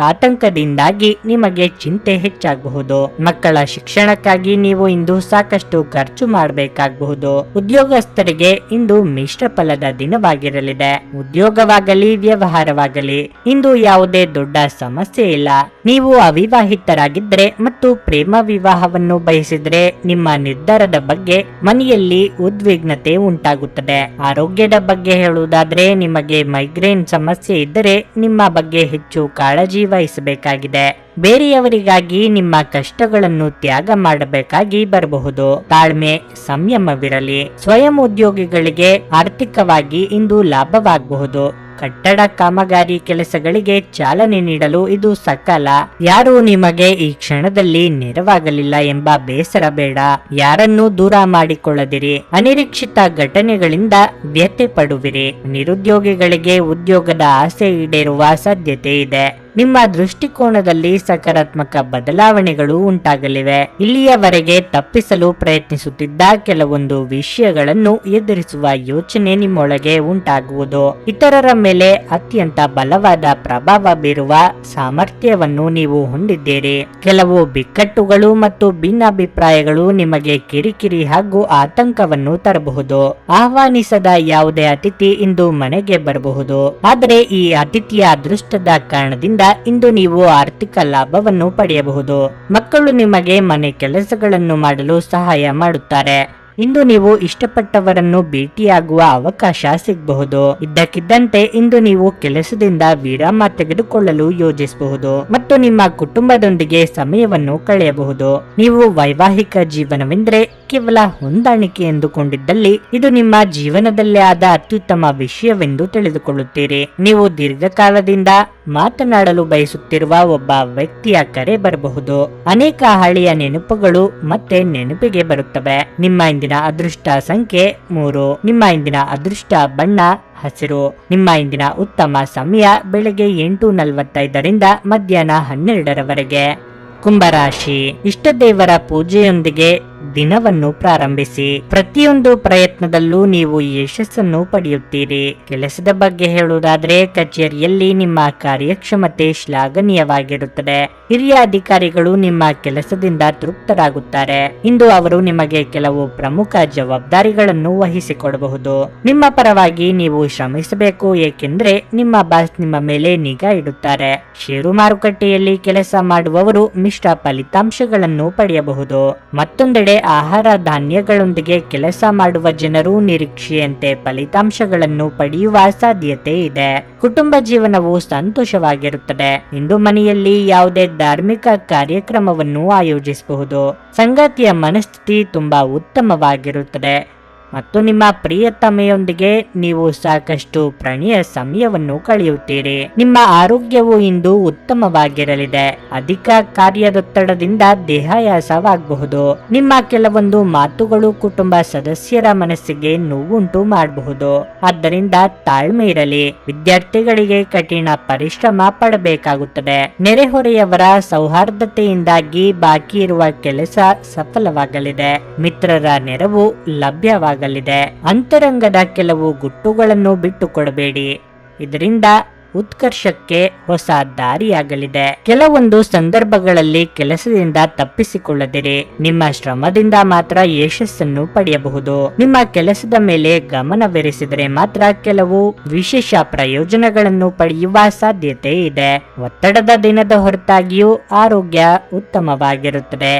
ಆತಂಕದಿಂದಾಗಿ ನಿಮಗೆ ಚಿಂತೆ ಹೆಚ್ಚಾಗಬಹುದು. ಮಕ್ಕಳ ಶಿಕ್ಷಣಕ್ಕಾಗಿ ನೀವು ಇಂದು ಸಾಕಷ್ಟು ಖರ್ಚು ಮಾಡಬೇಕಾಗಬಹುದು. ಉದ್ಯೋಗಸ್ಥರಿಗೆ ಇಂದು ಮಿಶ್ರ ಫಲದ ದಿನವಾಗಿರಲಿದೆ. ಉದ್ಯೋಗವಾಗಲಿ ವ್ಯವಹಾರವಾಗಲಿ ಇಂದು ಯಾವುದೇ ದೊಡ್ಡ ಸಮಸ್ಯೆ ಇಲ್ಲ. ನೀವು ಅವಿವಾಹಿತರಾಗಿದ್ದರೆ ಮತ್ತು ಪ್ರೇಮ ವಿವಾಹವನ್ನು ಬಯಸಿದರೆ ನಿಮ್ಮ ನಿರ್ಧಾರದ ಬಗ್ಗೆ ಮನೆಯಲ್ಲಿ ಉದ್ವಿಗ್ನತೆ ಉಂಟಾಗುತ್ತದೆ. ಆರೋಗ್ಯದ ಬಗ್ಗೆ ಹೇಳುವುದಾದ್ರೆ ನಿಮಗೆ ಮೈಗ್ರೇನ್ ಸಮಸ್ಯೆ ಇದ್ದರೆ ನಿಮ್ಮ ಬಗ್ಗೆ ಹೆಚ್ಚು ಕಾಳಜಿ ವಹಿಸಬೇಕಾಗಿದೆ. ಬೇರೆಯವರಿಗಾಗಿ ನಿಮ್ಮ ಕಷ್ಟಗಳನ್ನು ತ್ಯಾಗ ಮಾಡಬೇಕಾಗಿ ಬರಬಹುದು. ತಾಳ್ಮೆ, ಸಂಯಮವಿರಲಿ. ಸ್ವಯಂ ಉದ್ಯೋಗಿಗಳಿಗೆ ಆರ್ಥಿಕವಾಗಿ ಇಂದು ಲಾಭವಾಗಬಹುದು. ಕಟ್ಟಡ ಕಾಮಗಾರಿ ಕೆಲಸಗಳಿಗೆ ಚಾಲನೆ ನೀಡಲು ಇದು ಸಕಾಲ. ಯಾರು ನಿಮಗೆ ಈ ಕ್ಷಣದಲ್ಲಿ ನೆರವಾಗಲಿಲ್ಲ ಎಂಬ ಬೇಸರ ಬೇಡ. ಯಾರನ್ನೂ ದೂರ ಮಾಡಿಕೊಳ್ಳದಿರಿ. ಅನಿರೀಕ್ಷಿತ ಘಟನೆಗಳಿಂದ ವ್ಯಥೆ ಪಡುವಿರಿ. ನಿರುದ್ಯೋಗಿಗಳಿಗೆ ಉದ್ಯೋಗದ ಆಸೆ ಈಡೇರುವ ಸಾಧ್ಯತೆ ಇದೆ. ನಿಮ್ಮ ದೃಷ್ಟಿಕೋನದಲ್ಲಿ ಸಕಾರಾತ್ಮಕ ಬದಲಾವಣೆಗಳು ಉಂಟಾಗಲಿವೆ. ಇಲ್ಲಿಯವರೆಗೆ ತಪ್ಪಿಸಲು ಪ್ರಯತ್ನಿಸುತ್ತಿದ್ದ ಕೆಲವೊಂದು ವಿಷಯಗಳನ್ನು ಎದುರಿಸುವ ಯೋಚನೆ ನಿಮ್ಮೊಳಗೆ ಉಂಟಾಗುವುದು. ಇತರರ ಮೇಲೆ ಅತ್ಯಂತ ಬಲವಾದ ಪ್ರಭಾವ ಬೀರುವ ಸಾಮರ್ಥ್ಯವನ್ನು ನೀವು ಹೊಂದಿದ್ದೀರಿ. ಕೆಲವು ಬಿಕ್ಕಟ್ಟುಗಳು ಮತ್ತು ಭಿನ್ನಾಭಿಪ್ರಾಯಗಳು ನಿಮಗೆ ಕಿರಿಕಿರಿ ಹಾಗೂ ಆತಂಕವನ್ನು ತರಬಹುದು. ಆಹ್ವಾನಿಸದ ಯಾವುದೇ ಅತಿಥಿ ಇಂದು ಮನೆಗೆ ಬರಬಹುದು. ಆದರೆ ಈ ಅತಿಥಿಯ ಅದೃಷ್ಟದ ಕಾರಣದಿಂದ ಇಂದು ನೀವು ಆರ್ಥಿಕ ಲಾಭವನ್ನು ಪಡೆಯಬಹುದು. ಮಕ್ಕಳು ನಿಮಗೆ ಮನೆ ಕೆಲಸಗಳನ್ನು ಮಾಡಲು ಸಹಾಯ ಮಾಡುತ್ತಾರೆ. ಇಂದು ನೀವು ಇಷ್ಟಪಟ್ಟವರನ್ನು ಭೇಟಿಯಾಗುವ ಅವಕಾಶ ಸಿಗಬಹುದು. ಇದ್ದಕ್ಕಿದ್ದಂತೆ ಇಂದು ನೀವು ಕೆಲಸದಿಂದ ವಿರಾಮ ತೆಗೆದುಕೊಳ್ಳಲು ಯೋಜಿಸಬಹುದು ಮತ್ತು ನಿಮ್ಮ ಕುಟುಂಬದೊಂದಿಗೆ ಸಮಯವನ್ನು ಕಳೆಯಬಹುದು. ನೀವು ವೈವಾಹಿಕ ಜೀವನವೆಂದರೆ ಕೇವಲ ಹೊಂದಾಣಿಕೆ ಎಂದುಕೊಂಡಿದ್ದಲ್ಲಿ ಇದು ನಿಮ್ಮ ಜೀವನದಲ್ಲೇ ಆದ ಅತ್ಯುತ್ತಮ ವಿಷಯವೆಂದು ತಿಳಿದುಕೊಳ್ಳುತ್ತೀರಿ. ನೀವು ದೀರ್ಘಕಾಲದಿಂದ ಮಾತನಾಡಲು ಬಯಸುತ್ತಿರುವ ಒಬ್ಬ ವ್ಯಕ್ತಿಯ ಕರೆ ಬರಬಹುದು. ಅನೇಕ ಹಳೆಯ ನೆನಪುಗಳು ಮತ್ತೆ ನೆನಪಿಗೆ ಬರುತ್ತವೆ. ನಿಮ್ಮ ಇಂದಿನ ಅದೃಷ್ಟ ಸಂಖ್ಯೆ 3. ನಿಮ್ಮ ಇಂದಿನ ಅದೃಷ್ಟ ಬಣ್ಣ ಹಸಿರು. ನಿಮ್ಮ ಇಂದಿನ ಉತ್ತಮ ಸಮಯ ಬೆಳಗ್ಗೆ 8:45ರಿಂದ ಮಧ್ಯಾಹ್ನ 12ರವರೆಗೆ. ಕುಂಭರಾಶಿ. ಇಷ್ಟ ದೇವರ ಪೂಜೆಯೊಂದಿಗೆ ದಿನವನ್ನು ಪ್ರಾರಂಭಿಸಿ. ಪ್ರತಿಯೊಂದು ಪ್ರಯತ್ನದಲ್ಲೂ ನೀವು ಯಶಸ್ಸನ್ನು ಪಡೆಯುತ್ತೀರಿ. ಕೆಲಸದ ಬಗ್ಗೆ ಹೇಳುವುದಾದ್ರೆ ಕಚೇರಿಯಲ್ಲಿ ನಿಮ್ಮ ಕಾರ್ಯಕ್ಷಮತೆ ಶ್ಲಾಘನೀಯವಾಗಿರುತ್ತದೆ. ಹಿರಿಯ ಅಧಿಕಾರಿಗಳು ನಿಮ್ಮ ಕೆಲಸದಿಂದ ತೃಪ್ತರಾಗುತ್ತಾರೆ. ಇಂದು ಅವರು ನಿಮಗೆ ಕೆಲವು ಪ್ರಮುಖ ಜವಾಬ್ದಾರಿಗಳನ್ನು ವಹಿಸಿಕೊಡಬಹುದು. ನಿಮ್ಮ ಪರವಾಗಿ ನೀವು ಶ್ರಮಿಸಬೇಕು, ಏಕೆಂದ್ರೆ ನಿಮ್ಮ ಬಾಸ್ ನಿಮ್ಮ ಮೇಲೆ ನಿಗಾ ಇಡುತ್ತಾರೆ. ಷೇರು ಮಾರುಕಟ್ಟೆಯಲ್ಲಿ ಕೆಲಸ ಮಾಡುವವರು ಮಿಶ್ರ ಫಲಿತಾಂಶಗಳನ್ನು ಪಡೆಯಬಹುದು. ಮತ್ತೊಂದೆಡೆ ಆಹಾರ ಧಾನ್ಯಗಳೊಂದಿಗೆ ಕೆಲಸ ಮಾಡುವ ಜನರು ನಿರೀಕ್ಷೆಯಂತೆ ಫಲಿತಾಂಶಗಳನ್ನು ಪಡೆಯುವ ಸಾಧ್ಯತೆ ಇದೆ. ಕುಟುಂಬ ಜೀವನವು ಸಂತೋಷವಾಗಿರುತ್ತದೆ. ಇಂದು ಮನೆಯಲ್ಲಿ ಯಾವುದೇ ಧಾರ್ಮಿಕ ಕಾರ್ಯಕ್ರಮವನ್ನು ಆಯೋಜಿಸಬಹುದು. ಸಂಗಾತಿಯ ಮನಸ್ಥಿತಿ ತುಂಬಾ ಉತ್ತಮವಾಗಿರುತ್ತದೆ ಮತ್ತು ನಿಮ್ಮ ಪ್ರಿಯತಮೆಯೊಂದಿಗೆ ನೀವು ಸಾಕಷ್ಟು ಪ್ರಣಯ ಸಮಯವನ್ನು ಕಳೆಯುತ್ತೀರಿ. ನಿಮ್ಮ ಆರೋಗ್ಯವು ಇಂದು ಉತ್ತಮವಾಗಿರಲಿದೆ. ಅಧಿಕ ಕಾರ್ಯದೊತ್ತಡದಿಂದ ದೇಹಾಯಾಸವಾಗಬಹುದು. ನಿಮ್ಮ ಕೆಲವೊಂದು ಮಾತುಗಳು ಕುಟುಂಬ ಸದಸ್ಯರ ಮನಸ್ಸಿಗೆ ನೋವುಂಟು ಮಾಡಬಹುದು. ಆದ್ದರಿಂದ ತಾಳ್ಮೆ ಇರಲಿ. ವಿದ್ಯಾರ್ಥಿಗಳಿಗೆ ಕಠಿಣ ಪರಿಶ್ರಮ ಪಡಬೇಕಾಗುತ್ತದೆ. ನೆರೆಹೊರೆಯವರ ಸೌಹಾರ್ದತೆಯಿಂದಾಗಿ ಬಾಕಿ ಇರುವ ಕೆಲಸ ಸಫಲವಾಗಲಿದೆ. ಮಿತ್ರರ ನೆರವು ಲಭ್ಯವಾಗಲಿದೆ. ಅಂತರಂಗದ ಕೆಲವು ಗುಟ್ಟುಗಳನ್ನು ಬಿಟ್ಟುಕೊಡಬೇಡಿ. ಇದರಿಂದ ಉತ್ಕರ್ಷಕ್ಕೆ ಹೊಸ ದಾರಿಯಾಗಲಿದೆ. ಕೆಲವೊಂದು ಸಂದರ್ಭಗಳಲ್ಲಿ ಕೆಲಸದಿಂದ ತಪ್ಪಿಸಿಕೊಳ್ಳದಿರಿ. ನಿಮ್ಮ ಶ್ರಮದಿಂದ ಮಾತ್ರ ಯಶಸ್ಸನ್ನು ಪಡೆಯಬಹುದು. ನಿಮ್ಮ ಕೆಲಸದ ಮೇಲೆ ಗಮನವಿರಿಸಿದರೆ ಮಾತ್ರ ಕೆಲವು ವಿಶೇಷ ಪ್ರಯೋಜನಗಳನ್ನು ಪಡೆಯುವ ಸಾಧ್ಯತೆ ಇದೆ. ಒತ್ತಡದ ದಿನದ ಹೊರತಾಗಿಯೂ ಆರೋಗ್ಯ ಉತ್ತಮವಾಗಿರುತ್ತದೆ.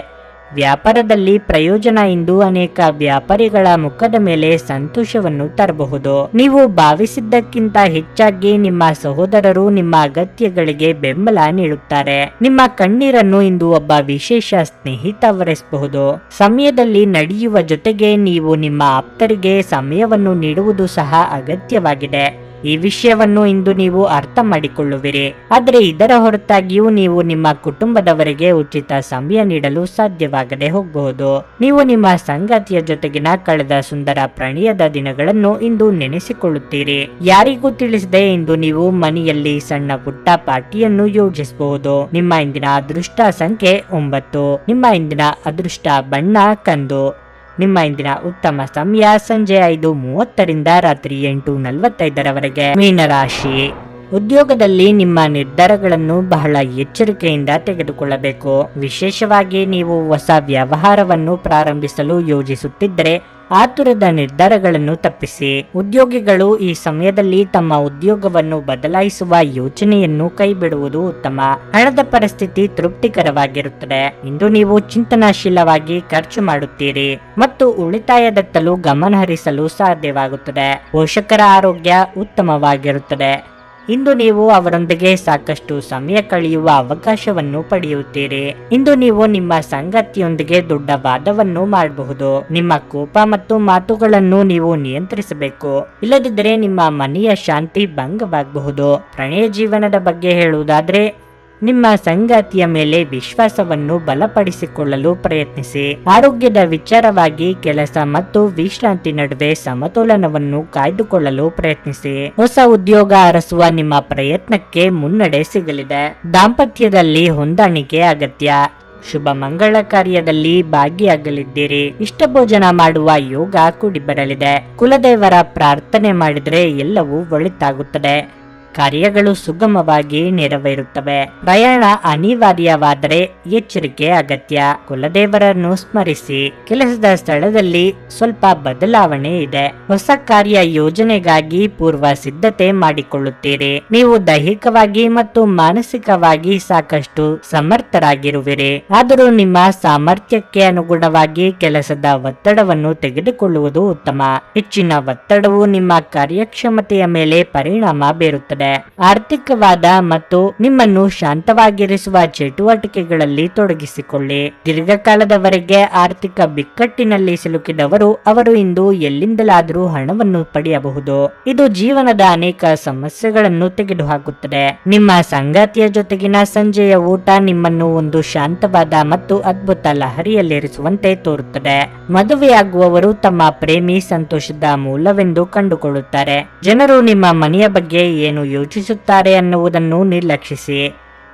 ವ್ಯಾಪಾರದಲ್ಲಿ ಪ್ರಯೋಜನ ಇಂದು ಅನೇಕ ವ್ಯಾಪಾರಿಗಳ ಮುಖದ ಮೇಲೆ ಸಂತೋಷವನ್ನು ತರಬಹುದು. ನೀವು ಭಾವಿಸಿದ್ದಕ್ಕಿಂತ ಹೆಚ್ಚಾಗಿ ನಿಮ್ಮ ಸಹೋದರರು ನಿಮ್ಮ ಅಗತ್ಯಗಳಿಗೆ ಬೆಂಬಲ ನೀಡುತ್ತಾರೆ. ನಿಮ್ಮ ಕಣ್ಣೀರನ್ನು ಇಂದು ಒಬ್ಬ ವಿಶೇಷ ಸ್ನೇಹಿತ ಒರೆಸಬಹುದು. ಸಮಯದಲ್ಲಿ ನಡೆಯುವ ಜೊತೆಗೆ ನೀವು ನಿಮ್ಮ ಆಪ್ತರಿಗೆ ಸಮಯವನ್ನು ನೀಡುವುದು ಸಹ ಅಗತ್ಯವಾಗಿದೆ. ಈ ವಿಷಯವನ್ನು ಇಂದು ನೀವು ಅರ್ಥ ಮಾಡಿಕೊಳ್ಳುವಿರಿ. ಆದರೆ ಇದರ ಹೊರತಾಗಿಯೂ ನೀವು ನಿಮ್ಮ ಕುಟುಂಬದವರಿಗೆ ಉಚಿತ ಸಮಯ ನೀಡಲು ಸಾಧ್ಯವಾಗದೆ ಹೋಗಬಹುದು. ನೀವು ನಿಮ್ಮ ಸಂಗಾತಿಯ ಜೊತೆಗಿನ ಕಳೆದ ಸುಂದರ ಪ್ರಣಯದ ದಿನಗಳನ್ನು ಇಂದು ನೆನೆಸಿಕೊಳ್ಳುತ್ತೀರಿ. ಯಾರಿಗೂ ತಿಳಿಸದೆ ಇಂದು ನೀವು ಮನೆಯಲ್ಲಿ ಸಣ್ಣ ಪುಟ್ಟ ಪಾರ್ಟಿಯನ್ನು ಯೋಜಿಸಬಹುದು. ನಿಮ್ಮ ಇಂದಿನ ಅದೃಷ್ಟ ಸಂಖ್ಯೆ 9. ನಿಮ್ಮ ಇಂದಿನ ಅದೃಷ್ಟ ಬಣ್ಣ ಕಂದು. ನಿಮ್ಮ ಇಂದಿನ ಉತ್ತಮ ಸಮಯ ಸಂಜೆ 5:30ರಿಂದ ರಾತ್ರಿ 8:45ರವರೆಗೆ. ಮೀನರಾಶಿ. ಉದ್ಯೋಗದಲ್ಲಿ ನಿಮ್ಮ ನಿರ್ಧಾರಗಳನ್ನು ಬಹಳ ಎಚ್ಚರಿಕೆಯಿಂದ ತೆಗೆದುಕೊಳ್ಳಬೇಕು. ವಿಶೇಷವಾಗಿ ನೀವು ಹೊಸ ವ್ಯವಹಾರವನ್ನು ಪ್ರಾರಂಭಿಸಲು ಯೋಜಿಸುತ್ತಿದ್ದರೆ ಆತುರದ ನಿರ್ಧಾರಗಳನ್ನು ತಪ್ಪಿಸಿ. ಉದ್ಯೋಗಿಗಳು ಈ ಸಮಯದಲ್ಲಿ ತಮ್ಮ ಉದ್ಯೋಗವನ್ನು ಬದಲಾಯಿಸುವ ಯೋಚನೆಯನ್ನು ಕೈಬಿಡುವುದು ಉತ್ತಮ. ಹಣದ ಪರಿಸ್ಥಿತಿ ತೃಪ್ತಿಕರವಾಗಿರುತ್ತದೆ. ಇಂದು ನೀವು ಚಿಂತನಾಶೀಲವಾಗಿ ಖರ್ಚು ಮಾಡುತ್ತೀರಿ ಮತ್ತು ಉಳಿತಾಯದತ್ತಲೂ ಗಮನ ಹರಿಸಲು ಸಾಧ್ಯವಾಗುತ್ತದೆ. ಪೋಷಕರ ಆರೋಗ್ಯ ಉತ್ತಮವಾಗಿರುತ್ತದೆ. ಇಂದು ನೀವು ಅವರೊಂದಿಗೆ ಸಾಕಷ್ಟು ಸಮಯ ಕಳೆಯುವ ಅವಕಾಶವನ್ನು ಪಡೆಯುತ್ತೀರಿ. ಇಂದು ನೀವು ನಿಮ್ಮ ಸಂಗಾತಿಯೊಂದಿಗೆ ದೊಡ್ಡ ವಾದವನ್ನು ಮಾಡಬಹುದು. ನಿಮ್ಮ ಕೋಪ ಮತ್ತು ಮಾತುಗಳನ್ನು ನೀವು ನಿಯಂತ್ರಿಸಬೇಕು, ಇಲ್ಲದಿದ್ದರೆ ನಿಮ್ಮ ಮನೆಯ ಶಾಂತಿ ಭಂಗವಾಗಬಹುದು. ಪ್ರಣಯ ಜೀವನದ ಬಗ್ಗೆ ಹೇಳುವುದಾದ್ರೆ, ನಿಮ್ಮ ಸಂಗಾತಿಯ ಮೇಲೆ ವಿಶ್ವಾಸವನ್ನು ಬಲಪಡಿಸಿಕೊಳ್ಳಲು ಪ್ರಯತ್ನಿಸಿ. ಆರೋಗ್ಯದ ವಿಚಾರವಾಗಿ ಕೆಲಸ ಮತ್ತು ವಿಶ್ರಾಂತಿ ನಡುವೆ ಸಮತೋಲನವನ್ನು ಕಾಯ್ದುಕೊಳ್ಳಲು ಪ್ರಯತ್ನಿಸಿ. ಹೊಸ ಉದ್ಯೋಗ ಅರಸುವ ನಿಮ್ಮ ಪ್ರಯತ್ನಕ್ಕೆ ಮುನ್ನಡೆ ಸಿಗಲಿದೆ. ದಾಂಪತ್ಯದಲ್ಲಿ ಹೊಂದಾಣಿಕೆ ಅಗತ್ಯ. ಶುಭ ಮಂಗಳ ಕಾರ್ಯದಲ್ಲಿ ಭಾಗಿಯಾಗಲಿದ್ದೀರಿ. ಇಷ್ಟ ಭೋಜನ ಮಾಡುವ ಯೋಗ ಕೂಡಿ ಬರಲಿದೆ. ಕುಲದೇವರ ಪ್ರಾರ್ಥನೆ ಮಾಡಿದರೆ ಎಲ್ಲವೂ ಒಳಿತಾಗುತ್ತದೆ. ಕಾರ್ಯಗಳು ಸುಗಮವಾಗಿ ನೆರವೇರುತ್ತವೆ. ಪ್ರಯಾಣ ಅನಿವಾರ್ಯವಾದರೆ ಎಚ್ಚರಿಕೆ ಅಗತ್ಯ. ಕುಲದೇವರನ್ನು ಸ್ಮರಿಸಿ. ಕೆಲಸದ ಸ್ಥಳದಲ್ಲಿ ಸ್ವಲ್ಪ ಬದಲಾವಣೆ ಇದೆ. ಹೊಸ ಕಾರ್ಯ ಯೋಜನೆಗಾಗಿ ಪೂರ್ವ ಸಿದ್ಧತೆ ಮಾಡಿಕೊಳ್ಳುತ್ತೀರಿ. ನೀವು ದೈಹಿಕವಾಗಿ ಮತ್ತು ಮಾನಸಿಕವಾಗಿ ಸಾಕಷ್ಟು ಸಮರ್ಥರಾಗಿರುವಿರಿ. ಆದರೂ ನಿಮ್ಮ ಸಾಮರ್ಥ್ಯಕ್ಕೆ ಅನುಗುಣವಾಗಿ ಕೆಲಸದ ಒತ್ತಡವನ್ನು ತೆಗೆದುಕೊಳ್ಳುವುದು ಉತ್ತಮ. ಹೆಚ್ಚಿನ ಒತ್ತಡವು ನಿಮ್ಮ ಕಾರ್ಯಕ್ಷಮತೆಯ ಮೇಲೆ ಪರಿಣಾಮ ಬೀರುತ್ತದೆ. ಆರ್ಥಿಕವಾದ ಮತ್ತು ನಿಮ್ಮನ್ನು ಶಾಂತವಾಗಿರಿಸುವ ಚಟುವಟಿಕೆಗಳಲ್ಲಿ ತೊಡಗಿಸಿಕೊಳ್ಳಿ. ದೀರ್ಘಕಾಲದವರೆಗೆ ಆರ್ಥಿಕ ಬಿಕ್ಕಟ್ಟಿನಲ್ಲಿ ಸಿಲುಕಿದವರು ಅವರು ಇಂದು ಎಲ್ಲಿಂದಲಾದರೂ ಹಣವನ್ನು ಪಡೆಯಬಹುದು. ಇದು ಜೀವನದ ಅನೇಕ ಸಮಸ್ಯೆಗಳನ್ನು ತೆಗೆದುಹಾಕುತ್ತದೆ. ನಿಮ್ಮ ಸಂಗಾತಿಯ ಜೊತೆಗಿನ ಸಂಜೆಯ ಊಟ ನಿಮ್ಮನ್ನು ಒಂದು ಶಾಂತವಾದ ಮತ್ತು ಅದ್ಭುತ ಲಹರಿಯಲ್ಲಿರಿಸುವಂತೆ ತೋರುತ್ತದೆ. ಮದುವೆಯಾಗುವವರು ತಮ್ಮ ಪ್ರೇಮಿ ಸಂತೋಷದ ಮೂಲವೆಂದು ಕಂಡುಕೊಳ್ಳುತ್ತಾರೆ. ಜನರು ನಿಮ್ಮ ಮನೆಯ ಬಗ್ಗೆ ಏನು ಯೋಚಿಸುತ್ತಾರೆ ಅನ್ನುವುದನ್ನು ನಿರ್ಲಕ್ಷಿಸಿ,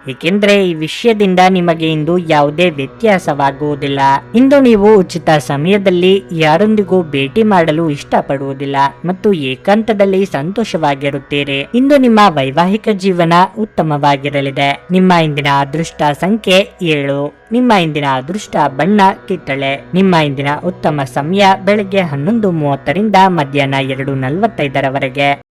ಏಕೆಂದರೆ ಈ ವಿಷಯದಿಂದ ನಿಮಗೆ ಇಂದು ಯಾವುದೇ ವ್ಯತ್ಯಾಸವಾಗುವುದಿಲ್ಲ. ಇಂದು ನೀವು ಉಚಿತ ಸಮಯದಲ್ಲಿ ಯಾರೊಂದಿಗೂ ಭೇಟಿ ಮಾಡಲು ಇಷ್ಟಪಡುವುದಿಲ್ಲ ಮತ್ತು ಏಕಾಂತದಲ್ಲಿ ಸಂತೋಷವಾಗಿರುತ್ತೀರಿ. ಇಂದು ನಿಮ್ಮ ವೈವಾಹಿಕ ಜೀವನ ಉತ್ತಮವಾಗಿರಲಿದೆ. ನಿಮ್ಮ ಇಂದಿನ ಅದೃಷ್ಟ ಸಂಖ್ಯೆ 7. ನಿಮ್ಮ ಇಂದಿನ ಅದೃಷ್ಟ ಬಣ್ಣ ಕಿತ್ತಳೆ. ನಿಮ್ಮ ಇಂದಿನ ಉತ್ತಮ ಸಮಯ ಬೆಳಗ್ಗೆ 11:30 ರಿಂದ ಮಧ್ಯಾಹ್ನ 2:45 ರವರೆಗೆ.